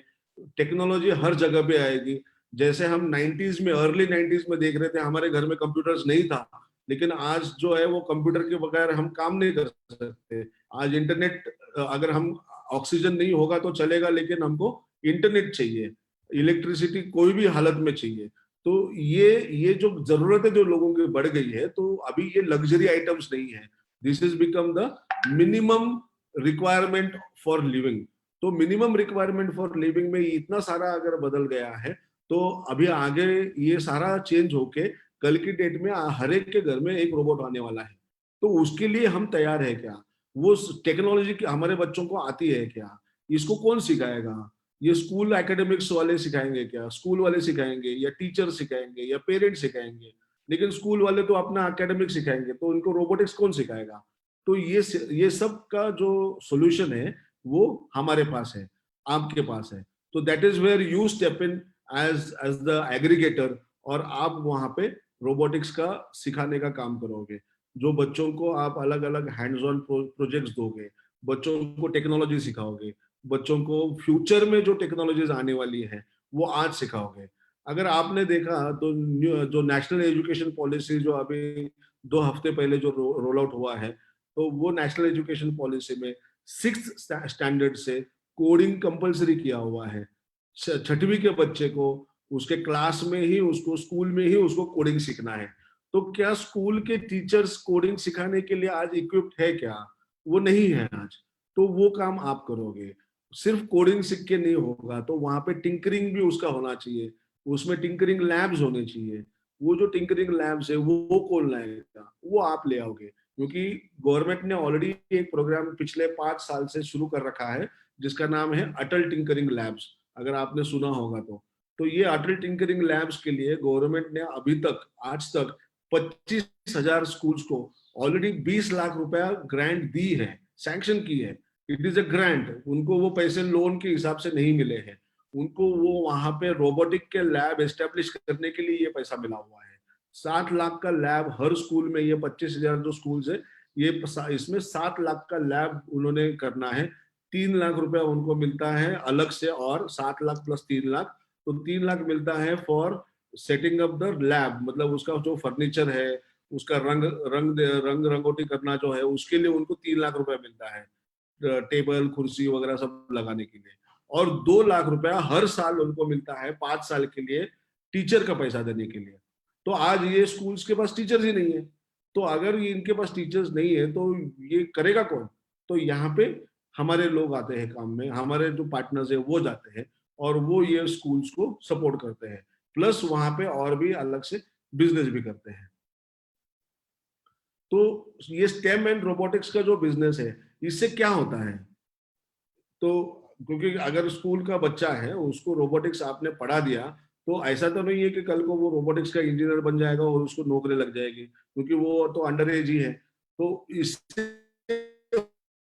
टेक्नोलॉजी हर जगह पे आएगी। जैसे हम 90s में, अर्ली 90s में देख रहे थे, हमारे घर में कंप्यूटर्स नहीं था, लेकिन आज जो है वो कंप्यूटर के बगैर हम काम नहीं कर सकते। आज इंटरनेट, अगर हम, ऑक्सीजन नहीं होगा तो चलेगा, लेकिन हमको इंटरनेट चाहिए, इलेक्ट्रिसिटी कोई भी हालत में चाहिए। तो ये जो जरूरतें जो लोगों की बढ़ गई है, तो अभी ये लग्जरी आइटम्स नहीं है, this is become the minimum requirement for living. तो मिनिमम रिक्वायरमेंट फॉर लिविंग में इतना सारा अगर बदल गया है, तो अभी आगे ये सारा चेंज होके कल की डेट में हर एक के घर में एक रोबोट आने वाला है। तो उसके लिए हम तैयार है क्या? वो टेक्नोलॉजी हमारे बच्चों को आती है क्या? इसको कौन सिखाएगा? ये स्कूल एकेडमिक्स वाले सिखाएंगे क्या? स्कूल वाले सिखाएंगे या टीचर सिखाएंगे या पेरेंट्स सिखाएंगे? लेकिन स्कूल वाले तो अपना एकेडमिक सिखाएंगे, तो उनको रोबोटिक्स कौन सिखाएगा? तो ये सब का जो सॉल्यूशन है वो हमारे पास है, आपके पास है। तो that is where you step in as the aggregator, और आप वहां पे रोबोटिक्स का सिखाने का काम करोगे। जो बच्चों को आप अलग अलग हैंड्स ऑन प्रोजेक्ट्स दोगे, बच्चों को टेक्नोलॉजी सिखाओगे, बच्चों को फ्यूचर में जो टेक्नोलॉजीज आने वाली है वो आज सिखाओगे। अगर आपने देखा तो जो नेशनल एजुकेशन पॉलिसी जो अभी 2 हफ्ते पहले जो रोल आउट हुआ है, तो वो नेशनल एजुकेशन पॉलिसी में 6th स्टैंडर्ड से कोडिंग कंपलसरी किया हुआ है। 6वीं के बच्चे को उसके क्लास में ही, उसको स्कूल में ही उसको कोडिंग सीखना है। तो क्या स्कूल के टीचर्स कोडिंग सिखाने के लिए आज इक्विप्ड है क्या? वो नहीं है आज। तो वो काम आप करोगे। सिर्फ कोडिंग सीख के नहीं होगा, तो वहां पे टिंकरिंग भी उसका होना चाहिए, उसमें टिंकरिंग लैब्स होने चाहिए। वो जो टिंकरिंग लैब्स है वो कौन लाएगा? वो आप ले आओगे, क्योंकि गवर्नमेंट ने ऑलरेडी एक प्रोग्राम पिछले 5 साल से शुरू कर रखा है, जिसका नाम है अटल टिंकरिंग लैब्स, अगर आपने सुना होगा तो ये अटल टिंकरिंग लैब्स के लिए गवर्नमेंट ने अभी तक, आज तक 25,000 स्कूल्स को ऑलरेडी 20 लाख रुपया ग्रांट दी है, सैंक्शन की है। इट इज अ ग्रांट, उनको वो पैसे लोन के हिसाब से नहीं मिले हैं, उनको वो वहां पे रोबोटिक के लैब एस्टेब्लिश करने के लिए ये पैसा मिला हुआ है। 7 लाख का लैब हर स्कूल में, ये 25,000 जो स्कूल है, ये इसमें 7 लाख का लैब उन्होंने करना है। 3 लाख रुपया उनको मिलता है अलग से, और 7 लाख प्लस 3 लाख, तो 3 लाख मिलता है for setting up the lab, मतलब उसका जो फर्नीचर है, उसका रंग रंगोटी करना जो है, उसके लिए उनको 3 लाख रुपया मिलता है, टेबल कुर्सी वगैरह सब लगाने के लिए। और 2 लाख रुपया हर साल उनको मिलता है 5 साल के लिए टीचर का पैसा देने के लिए। तो आज ये स्कूल्स के पास टीचर्स ही नहीं है, तो अगर ये इनके पास टीचर्स नहीं है तो ये करेगा कौन? तो यहाँ पे हमारे लोग आते हैं काम में, हमारे जो पार्टनर्स है वो जाते हैं, और वो ये स्कूल्स को सपोर्ट करते हैं, प्लस वहां पे और भी अलग से बिजनेस भी करते हैं। तो ये स्टेम एंड रोबोटिक्स का जो बिजनेस है, इससे क्या होता है? तो क्योंकि अगर स्कूल का बच्चा है, उसको रोबोटिक्स आपने पढ़ा दिया, तो ऐसा तो नहीं है कि कल को वो रोबोटिक्स का इंजीनियर बन जाएगा और उसको नौकरी लग जाएगी, क्योंकि वो तो अंडर एज ही है। तो इससे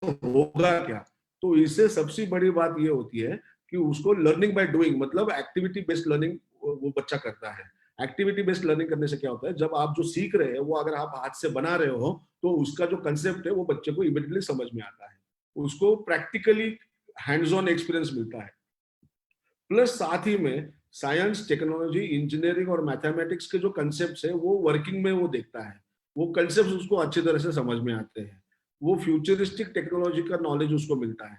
होगा क्या? तो इससे सबसे बड़ी बात ये होती है कि उसको लर्निंग बाय डूइंग, मतलब एक्टिविटी बेस्ड लर्निंग वो बच्चा करता है। एक्टिविटी बेस्ड लर्निंग करने से क्या होता है, जब आप जो सीख रहे हैं वो अगर आप हाथ से बना रहे हो, तो उसका जो कंसेप्ट है वो बच्चे को इमीडिएटली समझ में आता है, उसको प्रैक्टिकली हैंड्स ऑन एक्सपीरियंस मिलता है। प्लस साथ ही में साइंस, टेक्नोलॉजी, इंजीनियरिंग और मैथमेटिक्स के जो कंसेप्ट है वो वर्किंग में वो देखता है, वो कंसेप्ट उसको अच्छी तरह से समझ में आते हैं, वो फ्यूचरिस्टिक टेक्नोलॉजी का नॉलेज उसको मिलता है,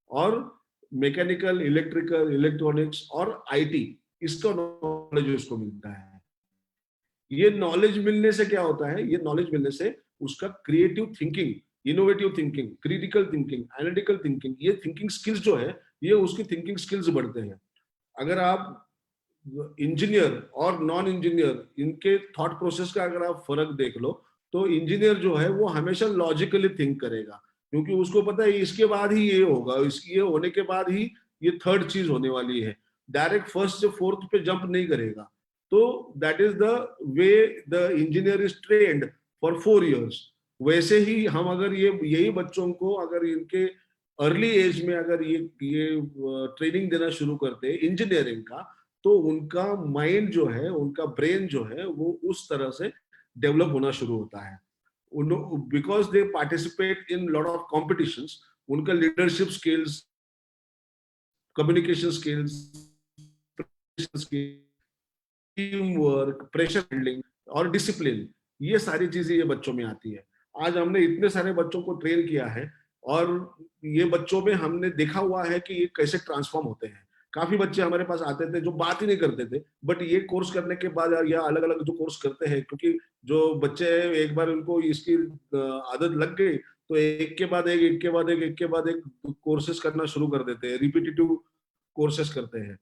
और मैकेनिकल, इलेक्ट्रिकल, इलेक्ट्रॉनिक्स और आईटी, इसका नॉलेज उसको मिलता है। ये नॉलेज मिलने से क्या होता है? ये नॉलेज मिलने से उसका creative thinking, innovative thinking, critical thinking, analytical thinking, ये थिंकिंग स्किल्स जो है, ये उसकी थिंकिंग स्किल्स बढ़ते हैं। अगर आप इंजीनियर और नॉन इंजीनियर, इनके थॉट प्रोसेस का अगर आप फर्क देख लो, तो इंजीनियर जो है वो हमेशा लॉजिकली थिंक करेगा, क्योंकि उसको पता है इसके बाद ही ये होगा, इसके ये होने के बाद ही ये थर्ड चीज होने वाली है, डायरेक्ट फर्स्ट से फोर्थ पे जंप नहीं करेगा। तो that is the way the engineer is trained for 4 years. वैसे ही हम अगर ये यही बच्चों को अगर इनके अर्ली एज में अगर ये ट्रेनिंग देना शुरू करते हैं इंजीनियरिंग का, तो उनका माइंड जो है, उनका ब्रेन जो है, वो उस तरह से डेवलप होना शुरू होता है। Because they participate in lot of competitions, उनका leadership skills, communication skills, team work, pressure handling और डिसिप्लिन, ये सारी चीजें ये बच्चों में आती है। आज हमने इतने सारे बच्चों को ट्रेन किया है और ये बच्चों में हमने देखा हुआ है कि ये कैसे ट्रांसफॉर्म होते हैं। काफी बच्चे हमारे पास आते थे जो बात ही नहीं करते थे, बट ये कोर्स करने के बाद या अलग अलग जो कोर्स करते हैं, क्योंकि जो बच्चे हैं एक बार उनको इसकी आदत लग गई तो एक के बाद एक, एक के बाद एक, एक के बाद एक कोर्सेज करना शुरू कर देते हैं, रिपीटेटिव कोर्सेज करते हैं।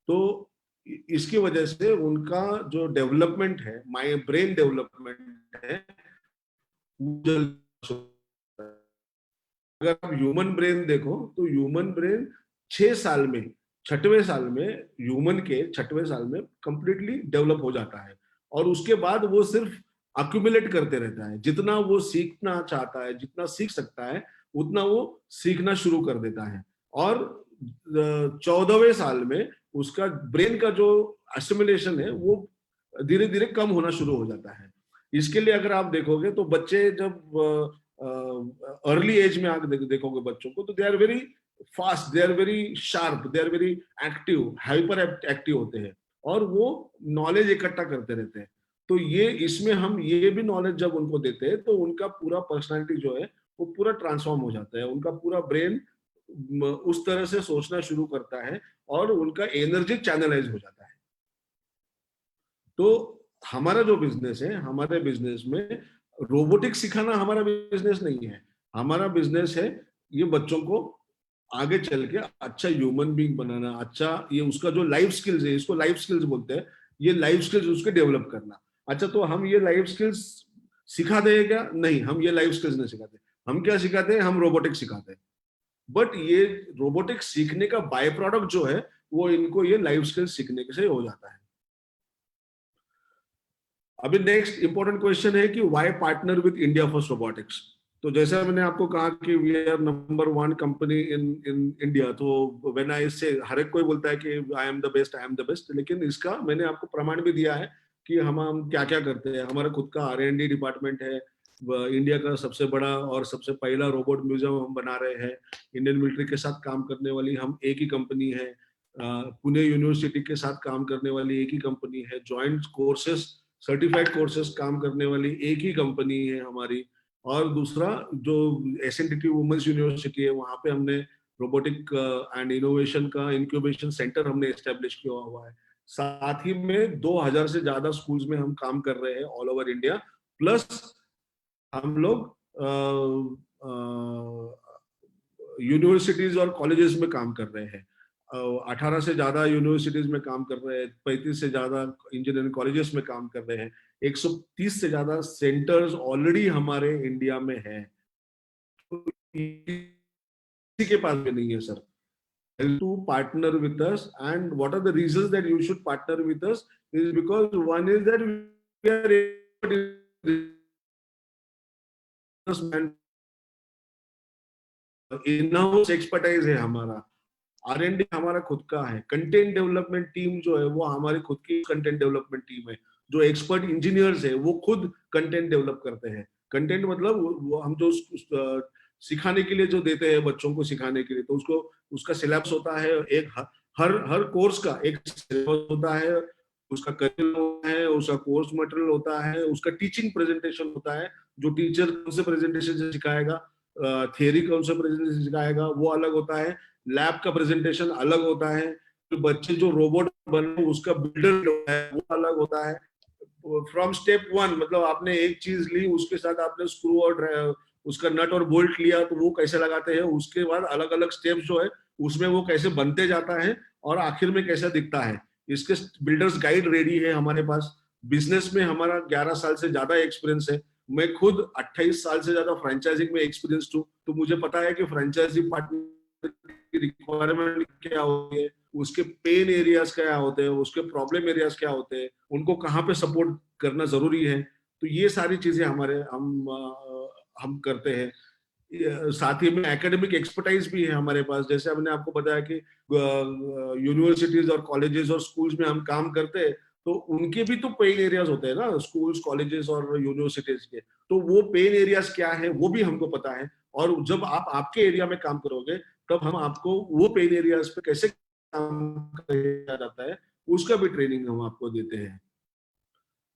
तो इसकी वजह से उनका जो डेवलपमेंट है, माय ब्रेन डेवलपमेंट है, अगर आप ह्यूमन ब्रेन देखो तो ह्यूमन ब्रेन 6 साल में, 6वें साल में, ह्यूमन के 6वें साल में कंप्लीटली डेवलप हो जाता है। और उसके बाद वो सिर्फ अक्यूमुलेट करते रहता है, जितना वो सीखना चाहता है, जितना सीख सकता है उतना वो सीखना शुरू कर देता है। और 14वें साल में उसका ब्रेन का जो एसिमुलेशन है वो धीरे धीरे कम होना शुरू हो जाता है। इसके लिए अगर आप देखोगे तो बच्चे जब अर्ली एज में आप देखोगे बच्चों को, तो they are very fast, they are very sharp, they are very active, hyper active होते हैं और वो नॉलेज इकट्ठा करते रहते हैं। तो ये इसमें हम ये भी नॉलेज जब उनको देते हैं तो उनका पूरा पर्सनालिटी जो है वो पूरा ट्रांसफॉर्म हो जाता है, उनका पूरा ब्रेन उस तरह से सोचना शुरू करता है और उनका एनर्जी चैनलाइज हो जाता है। तो हमारा जो बिजनेस है, हमारे बिजनेस में रोबोटिक्स सिखाना हमारा बिजनेस नहीं है। हमारा बिजनेस है ये बच्चों को आगे चल के अच्छा ह्यूमन बीइंग बनाना, अच्छा ये उसका जो लाइफ स्किल्स है, इसको लाइफ स्किल्स बोलते हैं, ये लाइफ स्किल्स उसके डेवलप करना। अच्छा, तो हम ये लाइफ स्किल्स सिखा दें क्या? नहीं, हम ये लाइफ स्किल्स नहीं सिखाते। हम क्या सिखाते हैं? हम रोबोटिक्स सिखाते हैं। बट ये रोबोटिक्स सीखने का बाय प्रोडक्ट जो है वो इनको ये लाइफ स्किल्स सीखने से हो जाता है। अभी नेक्स्ट इंपॉर्टेंट क्वेश्चन है कि why partner with India first robotics. तो जैसा मैंने आपको कहा कि we are number 1 company in in India, तो व्हेन आई से, हर एक कोई बोलता है कि I am the best, I am the best, लेकिन इसका मैंने आपको प्रमाण भी दिया है कि हम क्या क्या करते हैं। हमारा खुद का R&D डिपार्टमेंट है, इंडिया का सबसे बड़ा और सबसे पहला रोबोट म्यूजियम हम बना रहे हैं। इंडियन मिलिट्री के साथ काम करने वाली हम एक ही कंपनी है। पुणे यूनिवर्सिटी के साथ काम करने वाली एक ही कंपनी है। ज्वाइंट कोर्सेस, सर्टिफाइड कोर्सेस काम करने वाली एक ही कंपनी है हमारी। और दूसरा जो SNTT वुमेन्स यूनिवर्सिटी है, वहां पे हमने रोबोटिक एंड इनोवेशन का इंक्यूबेशन सेंटर हमने एस्टेब्लिश किया हुआ है। साथ ही में 2000 से ज्यादा स्कूल्स में हम काम कर रहे हैं ऑल ओवर इंडिया। प्लस हम लोग यूनिवर्सिटीज और कॉलेजेस में काम कर रहे हैं। 18 से ज्यादा यूनिवर्सिटीज में काम कर रहे हैं, 35 से ज्यादा इंजीनियरिंग कॉलेजेस में काम कर रहे हैं, 130 से ज्यादा सेंटर्स ऑलरेडी हमारे इंडिया में है। तो किसी के पास भी नहीं है sir. To partner with us, and what are the reasons that you should partner with us is because one is that we are in-house expertise है हमारा। R&D हमारा खुद का है। कंटेंट डेवलपमेंट टीम जो है वो हमारी खुद की कंटेंट डेवलपमेंट टीम है। जो एक्सपर्ट इंजीनियर्स है वो खुद कंटेंट डेवलप करते हैं। कंटेंट मतलब वो हम जो सिखाने के लिए जो देते हैं बच्चों को सिखाने के लिए, तो उसको उसका सिलेबस होता है, एक हर हर कोर्स का एक सिलेबस होता है, उसका करिकुलम होता है, उसका कोर्स मटेरियल होता है, उसका टीचिंग प्रेजेंटेशन होता है, जो टीचर कौन से प्रेजेंटेशन से सिखाएगा, थियरी कौन से प्रेजेंटेशन सिखाएगा वो अलग होता है, लैब का प्रेजेंटेशन अलग होता है, तो बच्चे जो रोबोट बने उसका बिल्डर है वो अलग होता है। फ्रॉम स्टेप 1, मतलब आपने एक चीज ली, उसके साथ आपने स्क्रू और उसका नट और बोल्ट लिया, तो वो कैसे लगाते हैं, उसके बाद अलग अलग स्टेप्स जो है उसमें वो कैसे बनते जाता है और आखिर में कैसा दिखता है, इसके बिल्डर्स गाइड रेडी है हमारे पास। बिजनेस में हमारा 11 साल से ज्यादा एक्सपीरियंस है। मैं खुद 28 साल से ज्यादा फ्रेंचाइजिंग में एक्सपीरियंस हूँ, तो मुझे पता है कि फ्रेंचाइजी पार्टनर की रिक्वायरमेंट क्या होती है, उसके पेन एरियाज क्या होते हैं, उसके प्रॉब्लम एरियाज क्या होते हैं, उनको कहाँ पे सपोर्ट करना जरूरी है। तो ये सारी चीजें हमारे हम करते हैं। साथ ही में एकेडमिक एक्सपर्टाइज भी है हमारे पास। जैसे हमने आपको बताया कि यूनिवर्सिटीज और कॉलेजेस और स्कूल्स में हम काम करते हैं, तो उनके भी तो पेन एरियाज होते हैं ना, स्कूल्स, कॉलेजेस और यूनिवर्सिटीज के। तो वो पेन एरियाज क्या है वो भी हमको पता है, और जब आप आपके एरिया में काम करोगे तब हम आपको वो पेन एरियाज पे कैसे काम किया जाता है उसका भी ट्रेनिंग हम आपको देते हैं।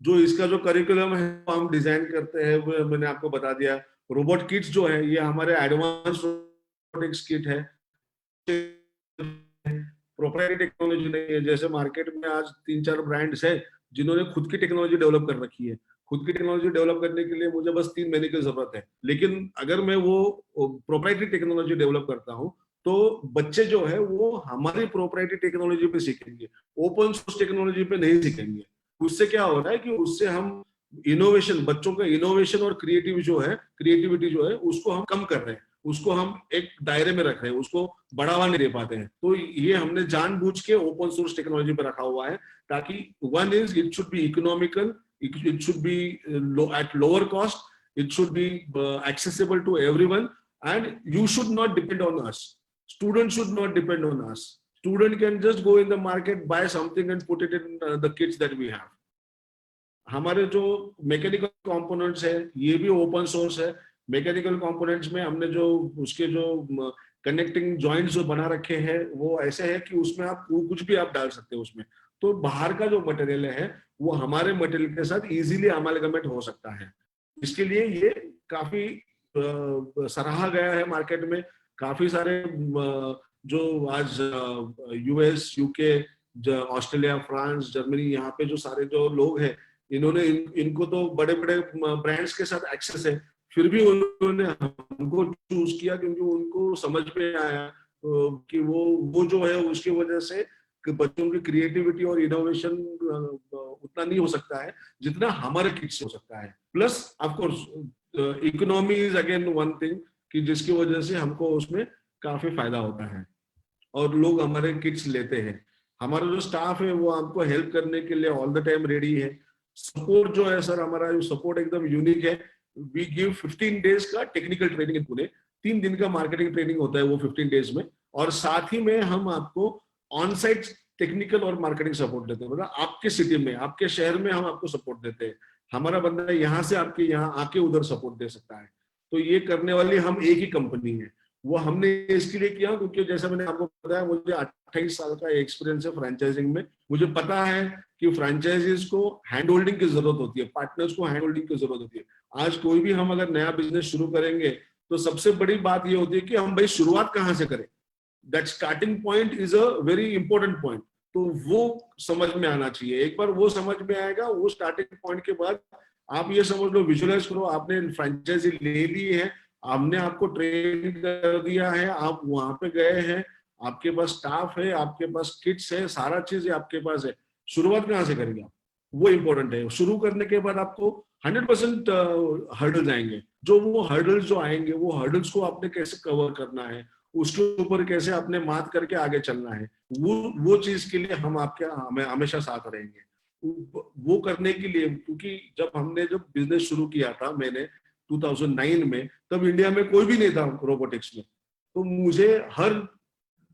जो इसका जो करिकुलम है वो हम डिजाइन करते हैं, वो मैंने आपको बता दिया। रोबोट किट्स जो है ये हमारे एडवांस रोबोटिक्स किट है, प्रोप्राइटरी टेक्नोलॉजी नहीं है। जैसे मार्केट में आज 3-4 ब्रांड्स है जिन्होंने खुद की टेक्नोलॉजी डेवलप कर रखी है। खुद की टेक्नोलॉजी डेवलप करने के लिए मुझे बस 3 महीने की जरूरत है, लेकिन अगर मैं वो प्रोप्राइटरी टेक्नोलॉजी डेवलप करता हूँ तो बच्चे जो है वो हमारी प्रोप्राइटरी टेक्नोलॉजी पे सीखेंगे, ओपन सोर्स टेक्नोलॉजी पे नहीं सीखेंगे। उससे क्या हो रहा है कि उससे हम इनोवेशन, बच्चों का इनोवेशन और क्रिएटिविटी जो है उसको हम कम कर रहे हैं, उसको हम एक दायरे में रख रहे हैं, उसको बढ़ावा नहीं दे पाते हैं। तो ये हमने जानबूझ के ओपन सोर्स टेक्नोलॉजी पे रखा हुआ है, ताकि one is it should be economical, it should be at lower cost, it should be accessible to everyone, and you should not depend on us. Students should not depend on us. Student can just go in the market, buy something and put it in the kits that we have. हमारे जो mechanical components है ये भी open source है। Mechanical components में हमने जो उसके जो कनेक्टिंग जॉइंट्स जो बना रखे हैं वो ऐसे है कि उसमें आप कुछ भी आप डाल सकते हो उसमें। तो बाहर का जो मटेरियल है वो हमारे मटेरियल के साथ इजीली अमालगमेट हो सकता है। इसके लिए ये काफी सराहा गया है मार्केट में। काफी सारे जो आज US, UK, Australia, France, Germany, यहाँ पे जो सारे जो लोग हैं इन्होंने इनको तो बड़े बड़े ब्रांड्स के साथ एक्सेस है, फिर भी उन्होंने हमको चूज किया क्योंकि उनको समझ में आया कि वो जो है उसकी वजह से बच्चों की क्रिएटिविटी और इनोवेशन उतना नहीं हो सकता है जितना हमारे किड्स से हो सकता है। Plus of course economy is again one thing कि जिसकी वजह से हमको उसमें काफी फायदा होता है और लोग हमारे किट्स लेते हैं। हमारा जो स्टाफ है वो आपको हेल्प करने के लिए ऑल द टाइम रेडी है। सपोर्ट जो है सर, हमारा जो सपोर्ट एकदम यूनिक है। वी गिव 15 डेज का टेक्निकल ट्रेनिंग इन पुणे, 3 दिन का मार्केटिंग ट्रेनिंग होता है वो 15 डेज में, और साथ ही में हम आपको ऑन साइट टेक्निकल और मार्केटिंग सपोर्ट देते हैं। मतलब आपके सिटी में, आपके शहर में हम आपको सपोर्ट देते हैं। हमारा बंदा यहाँ से आपके यहाँ आके उधर सपोर्ट दे सकता है। तो ये करने वाली हम एक ही कंपनी है। वो हमने इसके लिए किया क्योंकि जैसा मैंने आपको बताया मुझे 28 साल का एक्सपीरियंस है फ्रेंचाइजिंग में। मुझे पता है कि फ्रेंचाइजीज को हैंड होल्डिंग की जरूरत होती है, पार्टनर्स को हैंड होल्डिंग की जरूरत होती है। आज कोई भी हम अगर नया बिजनेस शुरू करेंगे तो सबसे बड़ी बात ये होती है कि हम भाई शुरुआत कहाँ से करें। That starting point is a very important point. तो वो समझ में आना चाहिए। एक बार वो समझ में आएगा, वो स्टार्टिंग पॉइंट के बाद आप ये समझ लो, विजुअलाइज करो, आपने फ्रेंचाइजी ले ली है, हमने आपको ट्रेन कर दिया है, आप वहां पे गए हैं, आपके पास स्टाफ है, आपके पास किट्स है, सारा चीज आपके पास है। शुरुआत कहाँ से करेंगे आप, वो इंपॉर्टेंट है। शुरू करने के बाद आपको 100% हर्डल्स आएंगे। जो वो हर्डल्स जो आएंगे वो हर्डल्स को आपने कैसे कवर करना है, उसके ऊपर कैसे आपने मात करके आगे चलना है, वो चीज के लिए हम आपके हमेशा साथ रहेंगे। वो करने के लिए, क्योंकि जब बिजनेस शुरू किया था मैंने 2009 में, तब इंडिया में कोई भी नहीं था रोबोटिक्स में। तो मुझे हर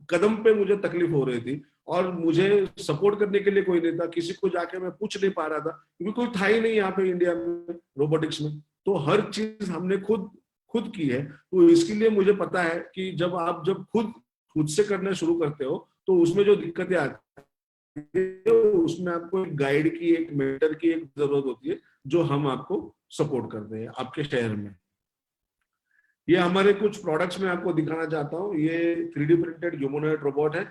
कदम पे मुझे तकलीफ हो रही थी और मुझे सपोर्ट करने के लिए कोई नहीं था। किसी को जाके मैं पूछ नहीं पा रहा था क्योंकि कोई था ही नहीं यहाँ पे इंडिया में रोबोटिक्स में। तो हर चीज हमने खुद की है। तो इसके लिए मुझे पता है कि जब खुद से करना शुरू करते हो तो उसमें जो दिक्कतें आती है उसमें आपको एक गाइड की, एक मेंटर की एक जरूरत होती है, जो हम आपको सपोर्ट करते हैं आपके शहर में। ये हमारे कुछ प्रोडक्ट्स में आपको दिखाना चाहता हूँ। ये 3D प्रिंटेड ह्यूमनॉइड रोबोट है।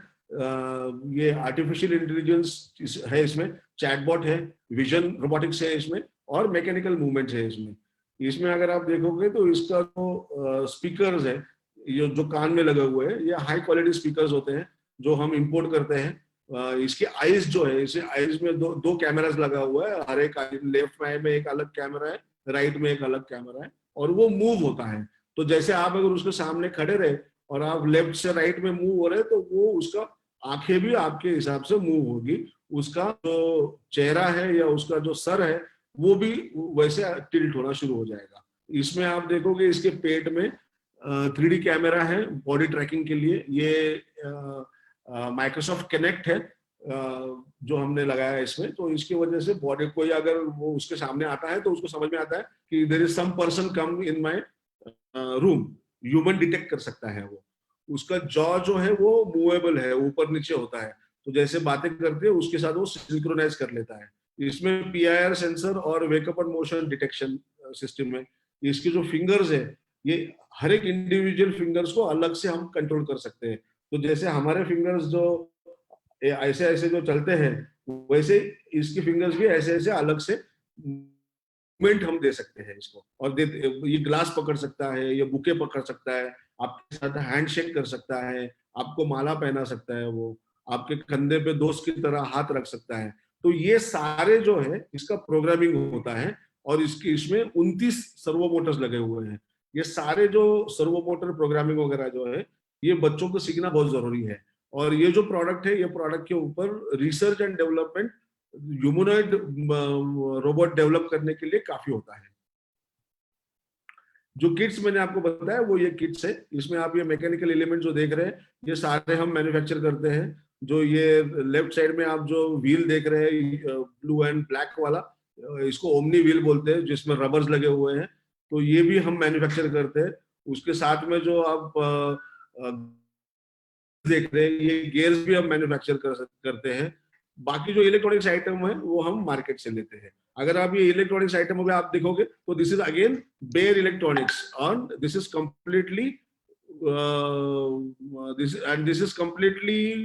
ये आर्टिफिशियल इंटेलिजेंस है, इसमें चैटबॉट है, विजन रोबोटिक्स है इसमें, और मैकेनिकल मूवमेंट्स है इसमें। इसमें अगर आप देखोगे तो इसका जो स्पीकर्स है, ये जो कान में लगे हुए हैं, ये हाई क्वालिटी स्पीकर्स होते हैं जो हम इंपोर्ट करते हैं। इसकी आईज जो है, इसे आईज में दो कैमरास लगा हुआ है। हर एक लेफ्ट में एक अलग कैमरा है, राइट में एक अलग कैमरा है, और वो मूव होता है। तो जैसे आप अगर उसके सामने खड़े रहे और आप लेफ्ट से राइट में मूव हो रहे तो वो उसका आंखें भी आपके हिसाब से मूव होगी। उसका जो चेहरा है या उसका जो सर है वो भी वैसे टिल्ट होना शुरू हो जाएगा। इसमें आप देखोगे इसके पेट में 3D कैमरा है बॉडी ट्रैकिंग के लिए। ये माइक्रोसॉफ्ट कनेक्ट है, जो हमने लगाया इसमें, तो इसकी वजह से बॉडी, कोई अगर वो उसके सामने आता है तो उसको समझ में आता है कि there is some person come in my room, human detect कर सकता है वो। उसका जॉ जो है वो मूवेबल है, ऊपर नीचे होता है, तो जैसे बातें करते हैं उसके साथ वो सिंक्रोनाइज कर लेता है। इसमें पीआईआर सेंसर और wake up and motion detection system है। इसके जो फिंगर्स है, ये हर एक इंडिविजुअल फिंगर्स को अलग से हम कंट्रोल कर सकते हैं। तो जैसे हमारे फिंगर्स जो ऐसे ऐसे जो चलते हैं, वैसे इसकी फिंगर्स भी ऐसे ऐसे अलग से मूवमेंट हम दे सकते हैं इसको। और ये ग्लास पकड़ सकता है, ये बुके पकड़ सकता है, आपके साथ हैंड शेक कर सकता है, आपको माला पहना सकता है, वो आपके कंधे पे दोस्त की तरह हाथ रख सकता है। तो ये सारे जो है इसका प्रोग्रामिंग होता है, और इसकी इसमें 29 सर्वो मोटर्स लगे हुए हैं। ये सारे जो सर्वो मोटर प्रोग्रामिंग वगैरह जो है, ये बच्चों को सीखना बहुत जरूरी है। और ये जो प्रोडक्ट है, ये प्रोडक्ट के ऊपर research and development humanoid robot develop करने के लिए काफी होता है। जो किट्स मैंने आपको बताया वो ये किट्स है। इसमें आप ये मैकेनिकल एलिमेंट जो देख रहे हैं, ये सारे हम मैन्युफैक्चर करते हैं। जो ये लेफ्ट साइड में आप जो व्हील देख रहे हैं, ब्लू एंड ब्लैक वाला, इसको ओमनी व्हील बोलते हैं, जिसमें रबर्स लगे हुए हैं, तो ये भी हम मैन्युफैक्चर करते हैं। उसके साथ में जो आप देख रहे हैं, ये गियर्स भी हम मैन्युफैक्चर करते हैं। बाकी जो इलेक्ट्रॉनिक्स आइटम है वो हम मार्केट से लेते हैं। अगर आप ये इलेक्ट्रॉनिक्स आइटम में आप देखोगे तो this is again bare electronics, और this is completely this is completely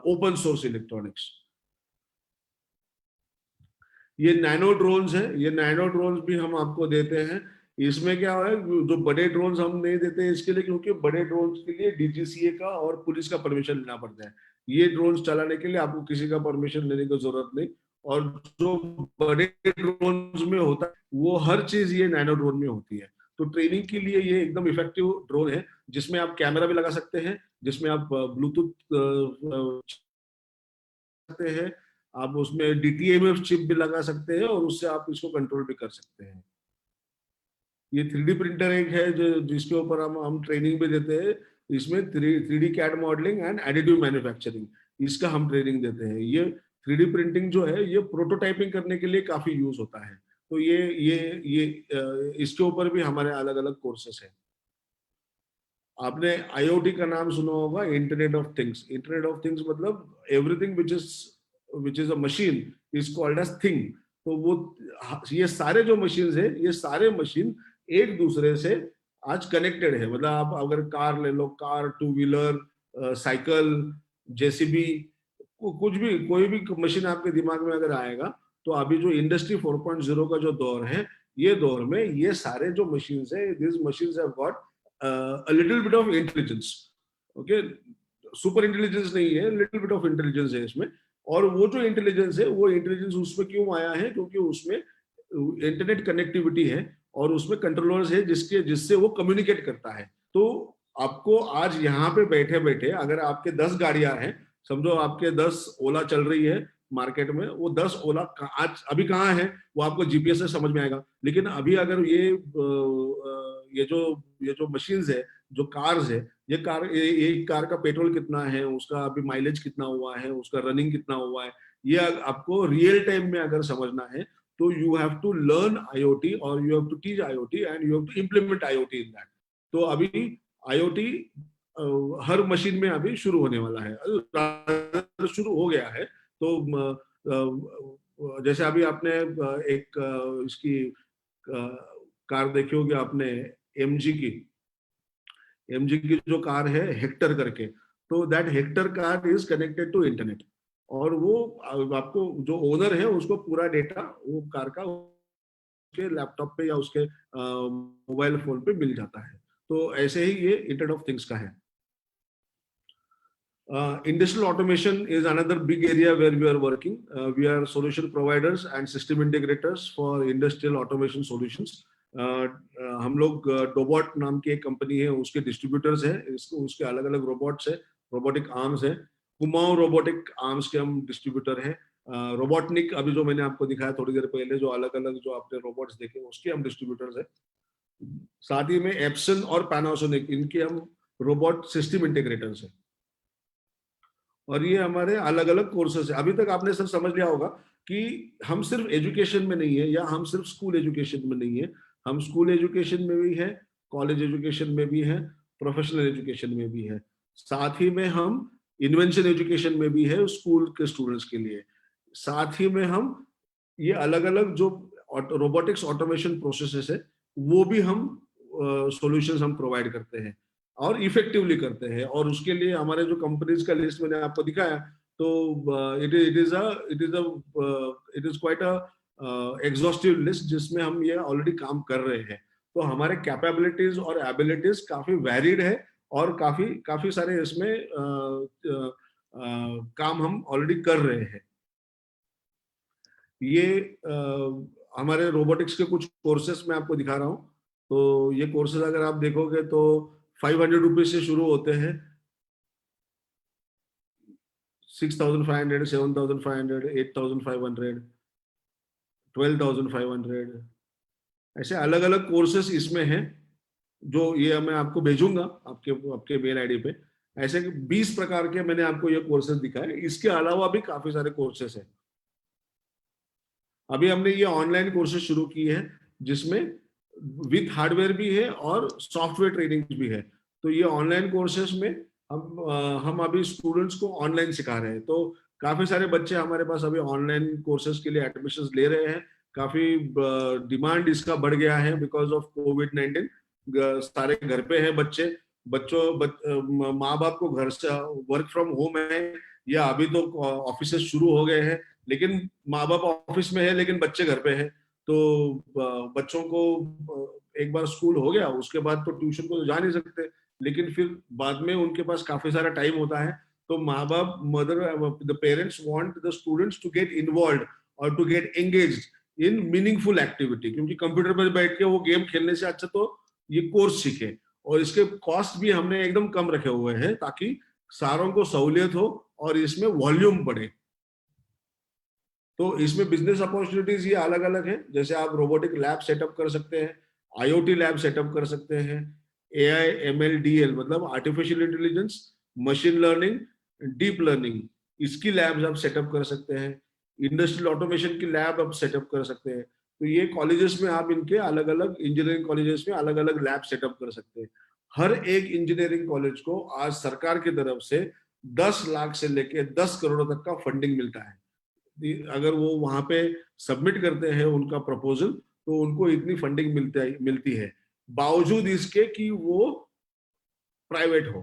open source electronics. ये नैनो ड्रोन्स है, ये नैनो ड्रोन्स भी हम आपको देते हैं। इसमें क्या है, जो बड़े ड्रोन्स हम नहीं देते इसके लिए, क्योंकि बड़े ड्रोन्स के लिए डीजीसीए का और पुलिस का परमिशन लेना पड़ता है। ये ड्रोन्स चलाने के लिए आपको किसी का परमिशन लेने की जरूरत नहीं। और जो बड़े ड्रोन्स में होता है वो हर चीज ये नैनो ड्रोन में होती है। तो ट्रेनिंग के लिए ये एकदम इफेक्टिव ड्रोन है, जिसमें आप कैमरा भी लगा सकते हैं, जिसमें आप ब्लूटूथ सकते हैं, आप उसमें डीटीएमएफ चिप भी लगा सकते हैं, और उससे आप इसको कंट्रोल भी कर सकते हैं। ये 3D प्रिंटर एक है जो जिसके ऊपर हम ट्रेनिंग भी देते हैं। इसमें 3D CAD modelling and additive manufacturing, इसका हम ट्रेनिंग देते हैं। ये 3D प्रिंटिंग जो है ये प्रोटोटाइपिंग करने के लिए काफी यूज होता है। तो इसके ऊपर भी हमारे अलग अलग कोर्सेस हैं। आपने आईओटी का नाम सुना होगा, internet of things. Internet of things मतलब everything which is a machine is called as thing. तो वो ये सारे जो मशीन है, ये सारे मशीन एक दूसरे से आज कनेक्टेड है। मतलब आप अगर कार ले लो, car, two wheeler, cycle, JCB, कुछ भी, कोई भी मशीन आपके दिमाग में अगर आएगा, तो अभी जो इंडस्ट्री 4.0 का जो दौर है, ये दौर में ये सारे जो मशीन है, this machines have got a little bit of intelligence, okay, super intelligence नहीं है, लिटिल बिट ऑफ इंटेलिजेंस है इसमें। और वो जो इंटेलिजेंस है, वो इंटेलिजेंस उसमें क्यों आया है, क्योंकि उसमें इंटरनेट कनेक्टिविटी है, और उसमें कंट्रोलर्स है जिससे वो कम्युनिकेट करता है। तो आपको आज यहाँ पे बैठे बैठे अगर आपके 10 गाड़ियां हैं, समझो आपके 10 ओला चल रही है मार्केट में, वो 10 ओला आज अभी कहाँ है वो आपको जीपीएस से समझ में आएगा। लेकिन अभी अगर ये जो मशीन्स है, जो कार्स है, एक कार का पेट्रोल कितना है, उसका अभी माइलेज कितना हुआ है, उसका रनिंग कितना हुआ है, ये आपको रियल टाइम में अगर समझना है, तो you have to learn IoT, और you have to teach IoT, and you have to implement IoT in that. तो अभी आईओटी हर मशीन में अभी शुरू होने वाला है, शुरू हो गया है। तो जैसे अभी आपने एक इसकी कार देखी होगी आपने, एमजी की। एमजी की जो कार है हेक्टर करके, तो that Hector car is connected to internet. और वो आपको जो ओनर है उसको पूरा डेटा वो कार का उसके लैपटॉप पे या उसके मोबाइल फोन पे मिल जाता है। तो ऐसे ही ये इंटरनेट ऑफ थिंग्स का है। Industrial automation is another big area where we are working. We are solution providers and system integrators for industrial automation solutions. हम लोग डोबॉट नाम की एक कंपनी है, उसके डिस्ट्रीब्यूटर्स हैं। इसको उसके अलग अलग रोबोट्स है, रोबोटिक आर्म्स है। कुमाऊं रोबोटिक आर्म्स के हम डिस्ट्रीब्यूटर हैं। रोबोटनिक अभी जो मैंने आपको दिखाया थोड़ी देर पहले, जो अलग अलग जो आपने रोबोट्स देखे, उसके हम डिस्ट्रीब्यूटर्स हैं। साथ ही में एप्सन और पैनासोनिक, इनके हम रोबोट सिस्टम इंटीग्रेटर्स हैं। और ये हमारे अलग अलग कोर्सेस है। अभी तक आपने सर समझ लिया होगा कि हम सिर्फ एजुकेशन में नहीं है, या हम सिर्फ स्कूल एजुकेशन में नहीं है, हम स्कूल एजुकेशन में भी है, कॉलेज एजुकेशन में भी है, प्रोफेशनल एजुकेशन में भी है, साथ ही में हम इन्वेंशन एजुकेशन में भी है स्कूल के स्टूडेंट्स के लिए। साथ ही में हम ये अलग अलग जो रोबोटिक्स ऑटोमेशन प्रोसेसेस है वो भी हम सॉल्यूशंस हम प्रोवाइड करते हैं और इफेक्टिवली करते हैं। और उसके लिए हमारे जो कंपनीज का लिस्ट मैंने आपको दिखाया, तो it is quite a exhaustive list जिसमें हम ये ऑलरेडी काम कर रहे हैं। तो हमारे कैपेबिलिटीज और एबिलिटीज काफी वैरिड है और काफी काफी सारे इसमें काम हम ऑलरेडी कर रहे हैं। ये हमारे रोबोटिक्स के कुछ कोर्सेस मैं आपको दिखा रहा हूँ। तो ये कोर्सेज अगर आप देखोगे तो 500 रुपीज से शुरू होते हैं, 6,500, 7,500, 8,500, 12,500, ऐसे अलग अलग कोर्सेस इसमें हैं जो ये मैं आपको भेजूंगा आपके आपके मेल आईडी पे। ऐसे 20 प्रकार के मैंने आपको ये कोर्सेज दिखाए। इसके अलावा भी काफी सारे कोर्सेस हैं। अभी हमने ये ऑनलाइन कोर्सेज शुरू किए हैं जिसमें विथ हार्डवेयर भी है और सॉफ्टवेयर ट्रेनिंग भी है। तो ये ऑनलाइन कोर्सेज में हम अभी स्टूडेंट्स को ऑनलाइन सिखा रहे हैं। तो काफी सारे बच्चे हमारे पास अभी ऑनलाइन कोर्सेज के लिए एडमिशन ले रहे हैं। काफी डिमांड इसका बढ़ गया है बिकॉज ऑफ कोविड-19। सारे घर पे हैं बच्चे, माँ बाप को घर से वर्क फ्रॉम होम है, या अभी तो ऑफिस शुरू हो गए हैं, लेकिन माँ बाप ऑफिस में है लेकिन बच्चे घर पे हैं। तो बच्चों को एक बार स्कूल हो गया उसके बाद तो ट्यूशन को तो जा नहीं सकते, लेकिन फिर बाद में उनके पास काफी सारा टाइम होता है। तो माँ बाप the parents want the students to get involve और to get engaged in meaningful activity, क्योंकि कंप्यूटर पर बैठ के वो गेम खेलने से अच्छा तो ये कोर्स सीखे। और इसके कॉस्ट भी हमने एकदम कम रखे हुए हैं ताकि सारों को सहूलियत हो और इसमें वॉल्यूम बढ़े। तो इसमें बिजनेस अपॉर्चुनिटीज ये अलग अलग है। जैसे आप रोबोटिक लैब सेटअप कर सकते हैं, आईओटी लैब सेटअप कर सकते हैं, एआई एमएल डीएल मतलब artificial intelligence, machine learning, deep learning, इसकी लैब्स आप सेटअप कर सकते हैं। इंडस्ट्रियल ऑटोमेशन की लैब आप सेटअप कर सकते हैं। तो ये कॉलेजेस में आप इनके अलग अलग इंजीनियरिंग कॉलेजेस में अलग अलग लैब सेटअप कर सकते हैं। हर एक इंजीनियरिंग कॉलेज को आज सरकार की तरफ से 10 लाख से लेके 10 करोड़ तक का फंडिंग मिलता है। अगर वो वहां पे सबमिट करते हैं उनका प्रपोजल तो उनको इतनी फंडिंग मिलती है, बावजूद इसके कि वो प्राइवेट हो।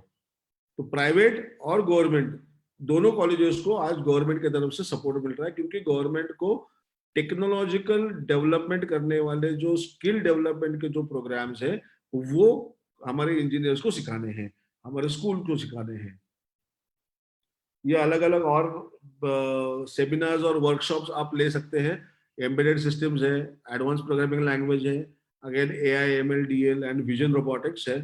तो प्राइवेट और गवर्नमेंट दोनों कॉलेजेस को आज गवर्नमेंट की तरफ से सपोर्ट मिल रहा है, क्योंकि गवर्नमेंट को टेक्नोलॉजिकल डेवलपमेंट करने वाले जो स्किल डेवलपमेंट के जो प्रोग्राम्स है वो हमारे इंजीनियर्स को सिखाने हैं, हमारे स्कूल को सिखाने हैं। ये अलग अलग और सेमिनार्स और वर्कशॉप्स आप ले सकते हैं। एम्बेडेड सिस्टम्स है, एडवांस प्रोग्रामिंग लैंग्वेज है, again AI ML DL and vision robotics है।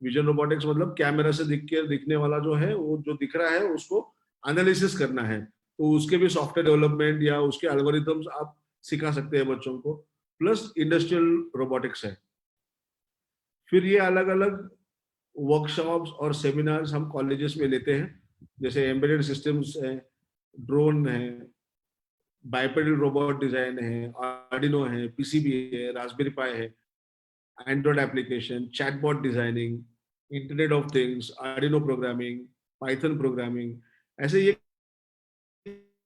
विजन रोबोटिक्स मतलब कैमरा से दिखने वाला जो है वो जो दिख रहा है उसको एनालिसिस करना है, तो उसके भी सॉफ्टवेयर डेवलपमेंट या उसके एल्गोरिथम्स आप सिखा सकते हैं बच्चों को। प्लस इंडस्ट्रियल रोबोटिक्स है। फिर ये अलग अलग वर्कशॉप्स और सेमिनार्स हम कॉलेजेस में लेते हैं, जैसे एम्बेडेड सिस्टम्स है, ड्रोन है, बाइपेडल रोबोट डिजाइन है, आर्डिनो है, पीसीबी है, रास्पबेरी पाई है, Android application, chatbot designing, internet of things, Arduino programming, Python programming, ऐसे ये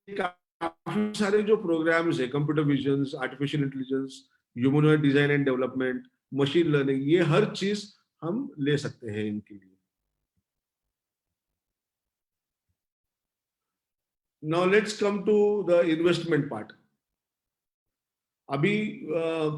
काफी सारे जो प्रोग्राम्स है, computer vision, artificial intelligence, humanoid design and development, machine learning, ये हर चीज हम ले सकते हैं इनके लिए। Now let's come to the investment part. अभी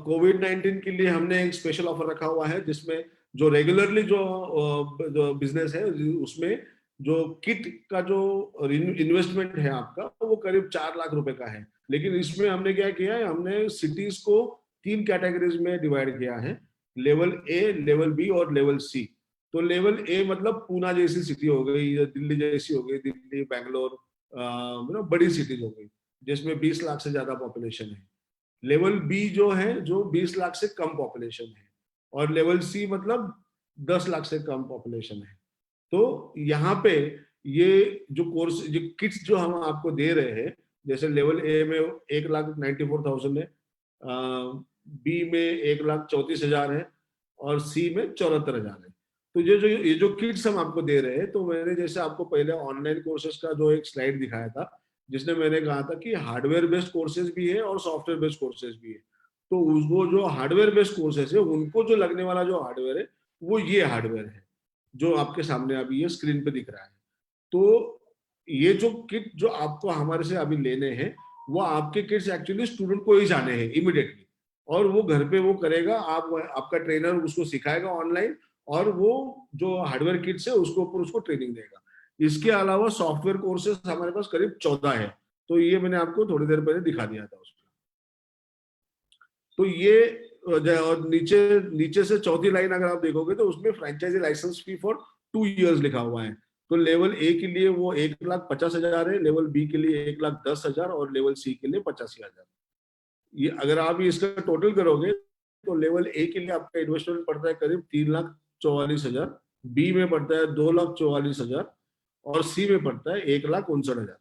कोविड-19 के लिए हमने एक स्पेशल ऑफर रखा हुआ है जिसमें जो रेगुलरली जो बिजनेस है उसमें जो किट का जो इन्वेस्टमेंट है आपका वो करीब 4 लाख रुपए का है। लेकिन इसमें हमने क्या किया है, हमने सिटीज को 3 कैटेगरीज में डिवाइड किया है, लेवल ए, लेवल बी और लेवल सी। तो लेवल ए मतलब पूना जैसी सिटी हो गई, दिल्ली जैसी हो गई, दिल्ली, बैंगलोर, बड़ी सिटीज हो गई जिसमें 20 लाख से ज्यादा पॉपुलेशन है। लेवल बी जो है जो 20 लाख से कम पॉपुलेशन है, और लेवल सी मतलब 10 लाख से कम पॉपुलेशन है। तो यहाँ पे ये जो कोर्स जो किट्स जो हम आपको दे रहे हैं, जैसे लेवल ए में 1,94,000 है, बी में 1,34,000 है, और सी में 74,000 है। तो ये जो किट्स हम आपको दे रहे हैं, तो मैंने जैसे आपको पहले ऑनलाइन कोर्सेज का जो एक स्लाइड दिखाया था, जिसने मैंने कहा था कि हार्डवेयर बेस्ड कोर्सेज भी है और सॉफ्टवेयर बेस्ड कोर्सेज भी है। तो उसको जो हार्डवेयर बेस्ड कोर्सेज है, उनको जो लगने वाला जो हार्डवेयर है, वो ये हार्डवेयर है जो आपके सामने अभी ये स्क्रीन पे दिख रहा है। तो ये जो किट जो आपको हमारे से अभी लेने हैं, वो आपके किट्स एक्चुअली स्टूडेंट को ही जाने हैं इमिडिएटली, और वो घर पे वो करेगा, आप आपका ट्रेनर उसको सिखाएगा ऑनलाइन, और वो जो हार्डवेयर किट्स है उसके ऊपर उसको ट्रेनिंग देगा। इसके अलावा सॉफ्टवेयर कोर्सेज हमारे पास करीब 14 है। तो ये मैंने आपको थोड़ी देर पहले दिखा दिया था उसमें। तो ये और नीचे नीचे से चौथी लाइन अगर आप देखोगे तो उसमें franchisee licence fee for 2 years लिखा हुआ है। तो लेवल ए के लिए वो 1,50,000 है, लेवल बी के लिए 1,10,000, और लेवल सी के लिए 85,000। ये अगर आप इसका टोटल करोगे तो लेवल ए के लिए आपका इन्वेस्टमेंट पड़ता है करीब 3,44,000, बी में पड़ता है 2,44,000, और सी में पड़ता है 1,59,000।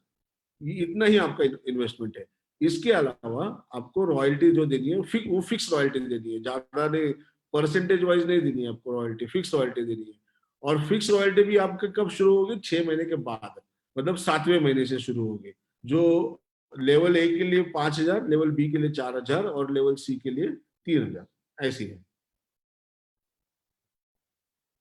ये इतना ही आपका इन्वेस्टमेंट है। इसके अलावा आपको रॉयल्टी जो देनी है वो फिक्स रॉयल्टी देनी है, ज्यादा नहीं, परसेंटेज वाइज नहीं देनी है आपको रॉयल्टी, फिक्स रॉयल्टी देनी है। और फिक्स रॉयल्टी भी आपके कब शुरू होगी? 6 महीने के बाद, मतलब 7वें महीने से शुरू होगी। जो लेवल ए के लिए 5,000, लेवल बी के लिए 4,000, और लेवल सी के लिए 3,000, ऐसी है।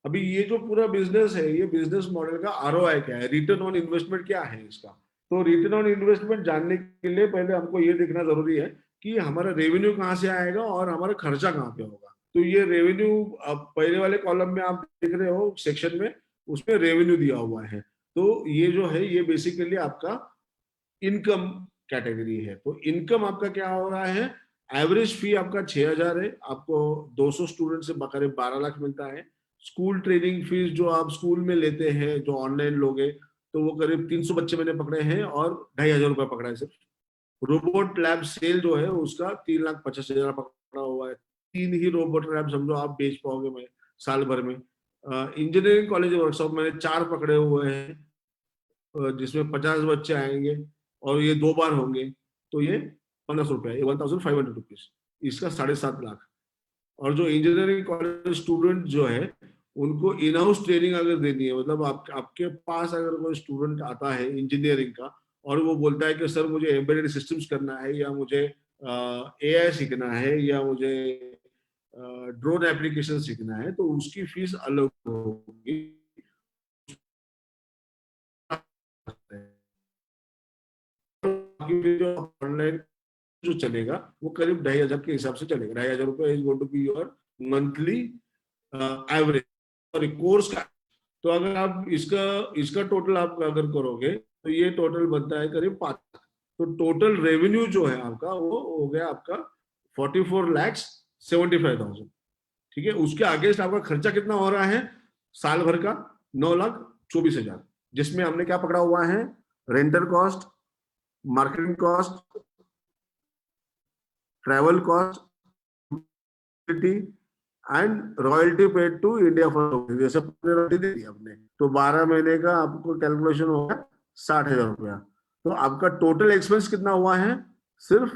अभी ये जो पूरा बिजनेस है, ये बिजनेस मॉडल का आरओआई क्या है, रिटर्न ऑन इन्वेस्टमेंट क्या है इसका? तो रिटर्न ऑन इन्वेस्टमेंट जानने के लिए पहले हमको ये देखना जरूरी है कि हमारा रेवेन्यू कहाँ से आएगा और हमारा खर्चा कहाँ पे होगा। तो ये रेवेन्यू, अब पहले वाले कॉलम में आप देख रहे हो सेक्शन में, उसमें रेवेन्यू दिया हुआ है। तो ये जो है ये बेसिकली आपका इनकम कैटेगरी है। तो इनकम आपका क्या हो रहा है? एवरेज फी आपका 6,000 है, आपको 200 स्टूडेंट से करीब 12 लाख मिलता है। स्कूल ट्रेनिंग फीस जो आप स्कूल में लेते हैं, जो ऑनलाइन लोगे, तो वो करीब 300 बच्चे मैंने पकड़े हैं, और 2,500 रुपये पकड़ा है सिर्फ। रोबोट लैब सेल जो है उसका 3,50,000 पकड़ा हुआ है। 3 ही रोबोट लैब समझो आप बेच पाओगे मैं साल भर में। इंजीनियरिंग कॉलेज वर्कशॉप मैंने 4 पकड़े हुए हैं, जिसमें 50 बच्चे आएंगे, और ये 2 बार होंगे। तो ये 1,500 रुपया, ये 1,500 रुपीज, इसका 7.5 लाख। और जो इंजीनियरिंग कॉलेज स्टूडेंट जो है, उनको इन हाउस ट्रेनिंग अगर देनी है, मतलब आपके पास अगर कोई स्टूडेंट आता है इंजीनियरिंग का, और वो बोलता है कि सर मुझे एम्बेडेड सिस्टम्स करना है, या मुझे एआई सीखना है, या मुझे ड्रोन एप्लीकेशन सीखना है, तो उसकी फीस अलग होगी। जो ऑनलाइन जो चलेगा वो करीब 2,500 के हिसाब से चलेगा। 2,500 रुपये is going to be your monthly average और कोर्स का। तो अगर आप इसका इसका टोटल आप अगर करोगे तो ये टोटल बनता है करीब 5 लाख। तो टोटल रेवेन्यू जो है आपका वो हो गया आपका 44,75,000। ठीक है, उसके अगेंस्ट आपका खर्चा कितना हो रहा है साल भर का? 9,24,000, जिसमें हमने क्या पकड़ा हुआ है? Rental cost, marketing cost, travel cost and royalty paid to India for, जैसे रॉयल्टी दे दी आपने, तो 12 महीने का आपको कैलकुलेशन होगा 60,000 रुपया। तो आपका टोटल एक्सपेंस कितना हुआ है? सिर्फ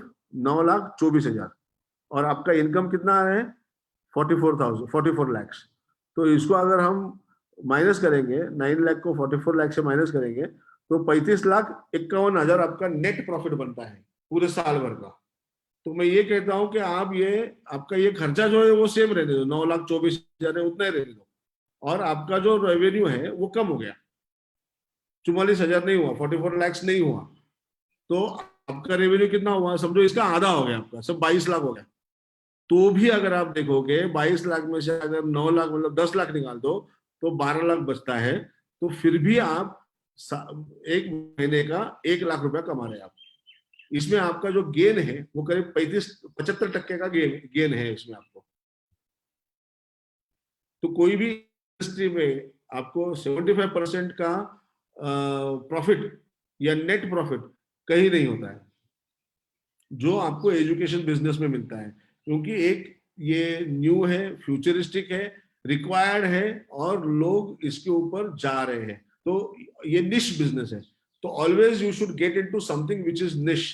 9,24,000। और आपका इनकम कितना है? 44 लैक्स। तो इसको अगर हम माइनस करेंगे, 9 लाख को 44 लाख से माइनस करेंगे, तो 35,51,000 आपका नेट प्रॉफिट बनता है पूरे साल भर का। तो मैं ये कहता हूं कि आप ये आपका ये खर्चा जो है वो सेम रहने दो, 9,24,000 है उतना ही रहने दो, और आपका जो रेवेन्यू है वो कम हो गया, 44,000 नहीं हुआ, 44 लैक्स नहीं हुआ। तो आपका रेवेन्यू कितना हुआ? समझो इसका आधा हो गया, आपका सब 22 लाख हो गया। तो भी अगर आप देखोगे 22 लाख में से अगर 9 लाख मतलब 10 लाख निकाल दो, तो 12 लाख बचता है। तो फिर भी आप एक महीने का 1 लाख रुपया कमा रहे हैं आप। इसमें आपका जो गेन है वो करीब 75% का गेन है इसमें आपको। तो कोई भी इंडस्ट्री में आपको 75% का प्रॉफिट या नेट प्रॉफिट कहीं नहीं होता है, जो आपको एजुकेशन बिजनेस में मिलता है। क्योंकि एक ये न्यू है, फ्यूचरिस्टिक है, रिक्वायर्ड है, और लोग इसके ऊपर जा रहे हैं। तो ये निश बिजनेस है, तो always you should get into something which is निश,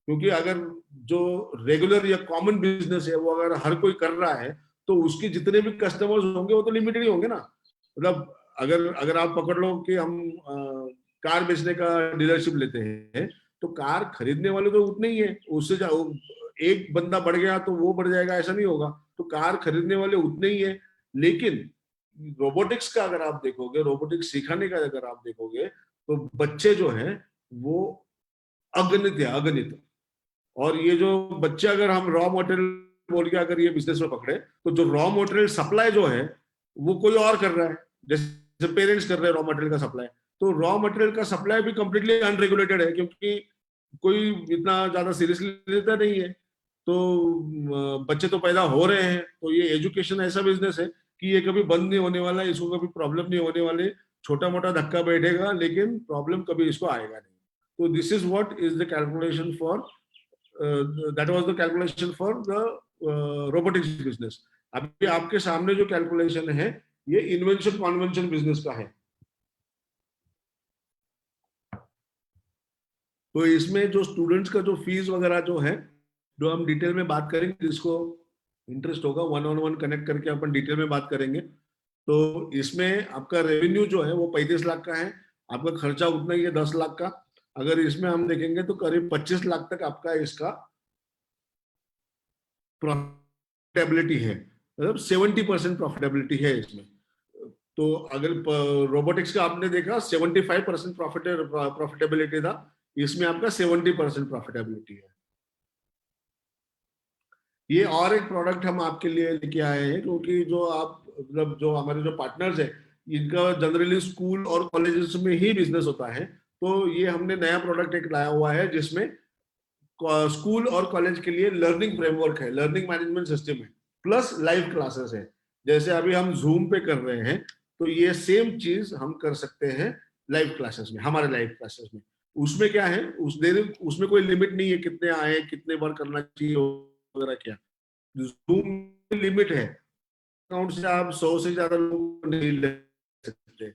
क्योंकि अगर जो रेगुलर या कॉमन बिजनेस है वो अगर हर कोई कर रहा है तो उसके जितने भी कस्टमर्स होंगे वो तो लिमिटेड ही होंगे ना। मतलब अगर अगर आप पकड़ लो कि हम कार बेचने का डीलरशिप लेते हैं, तो कार खरीदने वाले तो उतने ही है, उससे एक बंदा बढ़ गया तो वो बढ़ जाएगा ऐसा नहीं होगा, तो कार खरीदने वाले उतने ही है। लेकिन रोबोटिक्स का अगर आप देखोगे, रोबोटिक्स सिखाने का अगर आप देखोगे, तो बच्चे जो है वो अगणित है, अगणित। और ये जो बच्चे अगर हम रॉ मटेरियल बोल के अगर ये बिजनेस में पकड़े, तो जो रॉ मटेरियल सप्लाई जो है वो कोई और कर रहा है, जैसे पेरेंट्स कर रहे हैं रॉ मटेरियल का सप्लाई, तो रॉ मटेरियल का सप्लाई भी कंप्लीटली अनरेगुलेटेड है, क्योंकि कोई इतना ज्यादा सीरियसली लेता नहीं है। तो बच्चे तो पैदा हो रहे हैं, तो ये एजुकेशन ऐसा बिजनेस है कि ये कभी बंद नहीं होने वाला, इसको कभी प्रॉब्लम नहीं होने वाले, छोटा मोटा धक्का बैठेगा लेकिन प्रॉब्लम कभी इसको आएगा नहीं। तो this is what is the calculation for that was the calculation for the robotics business. अभी आपके सामने जो कैलकुलेशन है ये इन्वेंशन कॉन्वेंशन बिजनेस का है। तो इसमें जो स्टूडेंट्स का जो फीस वगैरह जो है, जो हम डिटेल में बात करेंगे, जिसको इंटरेस्ट होगा वन ऑन वन कनेक्ट करके अपन डिटेल में बात करेंगे। तो इसमें आपका रेवेन्यू जो है वो 35 लाख का है, आपका खर्चा उतना ही है 10 लाख का। अगर इसमें हम देखेंगे तो करीब 25 लाख तक आपका इसका प्रॉफिटेबिलिटी है, मतलब 70% प्रॉफिटेबिलिटी है इसमें। तो अगर रोबोटिक्स का आपने देखा 75% प्रॉफिटेबिलिटी था, इसमें आपका 70% प्रॉफिटेबिलिटी है। ये और एक प्रोडक्ट हम आपके लिए लेके आए हैं, क्योंकि जो आप मतलब जो हमारे जो पार्टनर्स है इनका जनरली स्कूल और कॉलेजेस में ही बिजनेस होता है, तो ये हमने नया प्रोडक्ट एक लाया हुआ है जिसमें स्कूल और कॉलेज के लिए लर्निंग फ्रेमवर्क है, लर्निंग मैनेजमेंट सिस्टम है, प्लस लाइव क्लासेस है। जैसे अभी हम जूम पे कर रहे हैं, तो ये सेम चीज हम कर सकते हैं लाइव क्लासेस में, हमारे लाइव क्लासेस में। उसमें क्या है, उसमें कोई लिमिट नहीं है कितने आए, कितने बार करना चाहिए वगैरह, क्या जूम लिमिट है, अकाउंट से आप 100 से ज्यादा लोग नहीं ले सकते।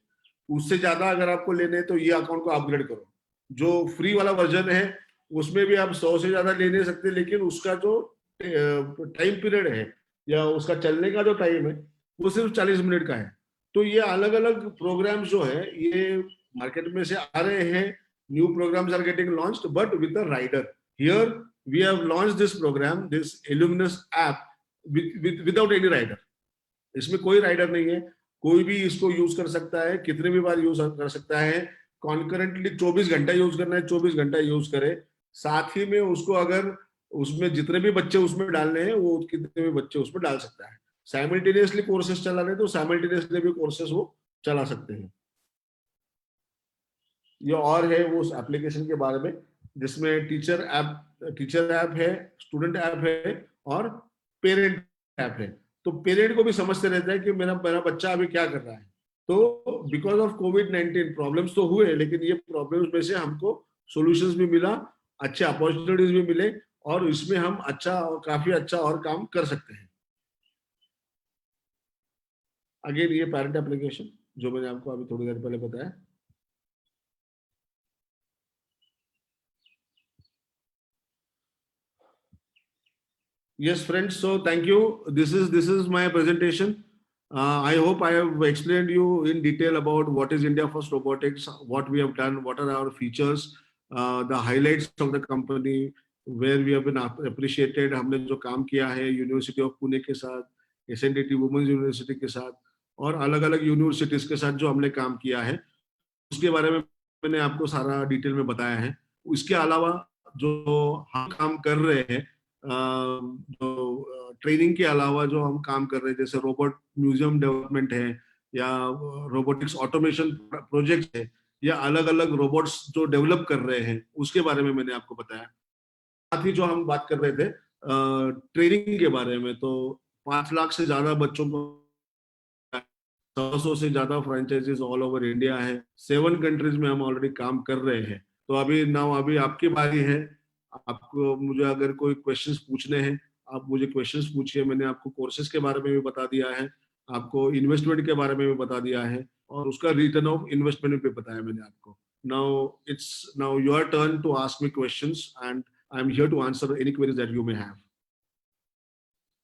उससे ज्यादा अगर आपको लेने हैं तो ये अकाउंट को अपग्रेड करो। जो फ्री वाला वर्जन है उसमें भी आप 100 से ज्यादा ले नहीं सकते, लेकिन उसका जो टाइम पीरियड है या उसका चलने का जो टाइम है वो सिर्फ 40 मिनट का है। तो ये अलग अलग प्रोग्राम्स जो है ये मार्केट में से आ रहे हैं, new programs are getting launched but with a rider. Here we have launched this program, this illuminous app without any rider. इसमें कोई राइडर नहीं है, कोई भी इसको यूज कर सकता है, कितने भी बार यूज कर सकता है। कॉन्करेंटली 24 घंटा यूज करना है, 24 घंटा यूज करे। साथ ही में उसको अगर उसमें जितने भी बच्चे उसमें डालने हैं वो कितने भी बच्चे उसमें डाल सकता है। साइमल्टेनियसली कोर्सेज चला रहे तो साइमल्टेनियसली भी कोर्सेज वो चला सकते हैं। ये और है वो उस एप्लीकेशन के बारे में जिसमें टीचर ऐप है, स्टूडेंट ऐप है और पेरेंट ऐप है। तो पेरेंट को भी समझते रहता है कि मेरा मेरा बच्चा अभी क्या कर रहा है। तो बिकॉज ऑफ कोविड-19 प्रॉब्लम्स तो हुए, लेकिन ये प्रॉब्लम्स में से हमको सॉल्यूशंस भी मिला, अच्छे अपॉर्चुनिटीज भी मिले, और इसमें हम अच्छा और काफी अच्छा और काम कर सकते हैं। अगेन ये पेरेंट एप्लीकेशन जो मैंने आपको अभी थोड़ी देर पहले बताया। Yes, friends. So thank you. This is my presentation. I hope I have explained you in detail about what is India First Robotics, what we have done, what are our features, the highlights of the company, where we have been appreciated. हमने जो काम किया है university of Pune के साथ, SNDT women's university के साथ और अलग अलग यूनिवर्सिटीज के साथ जो हमने काम किया है, उसके बारे में मैंने आपको सारा डिटेल में बताया है। उसके अलावा जो हम काम कर रहे हैं, जो ट्रेनिंग के अलावा जो हम काम कर रहे हैं, जैसे रोबोट म्यूजियम डेवलपमेंट है या रोबोटिक्स ऑटोमेशन प्रोजेक्ट है या अलग अलग रोबोट्स जो डेवलप कर रहे हैं, उसके बारे में मैंने आपको बताया। साथ ही जो हम बात कर रहे थे ट्रेनिंग के बारे में, तो 5 लाख से ज्यादा बच्चों को, 100 से ज्यादा फ्रेंचाइजीज ऑल ओवर इंडिया है, 7 कंट्रीज में हम ऑलरेडी काम कर रहे हैं। तो अभी आपकी बारी है। आपको मुझे अगर कोई क्वेश्चंस पूछने हैं, आप मुझे क्वेश्चंस पूछिए। मैंने आपको कोर्सेज के बारे में भी बता दिया है, आपको इन्वेस्टमेंट के बारे में भी बता दिया है। और उसका रिटर्न ऑफ इन्वेस्टमेंट पे बताया मैंने आपको. Now it's now your turn to ask me questions, and I'm here to answer any queries that you may have.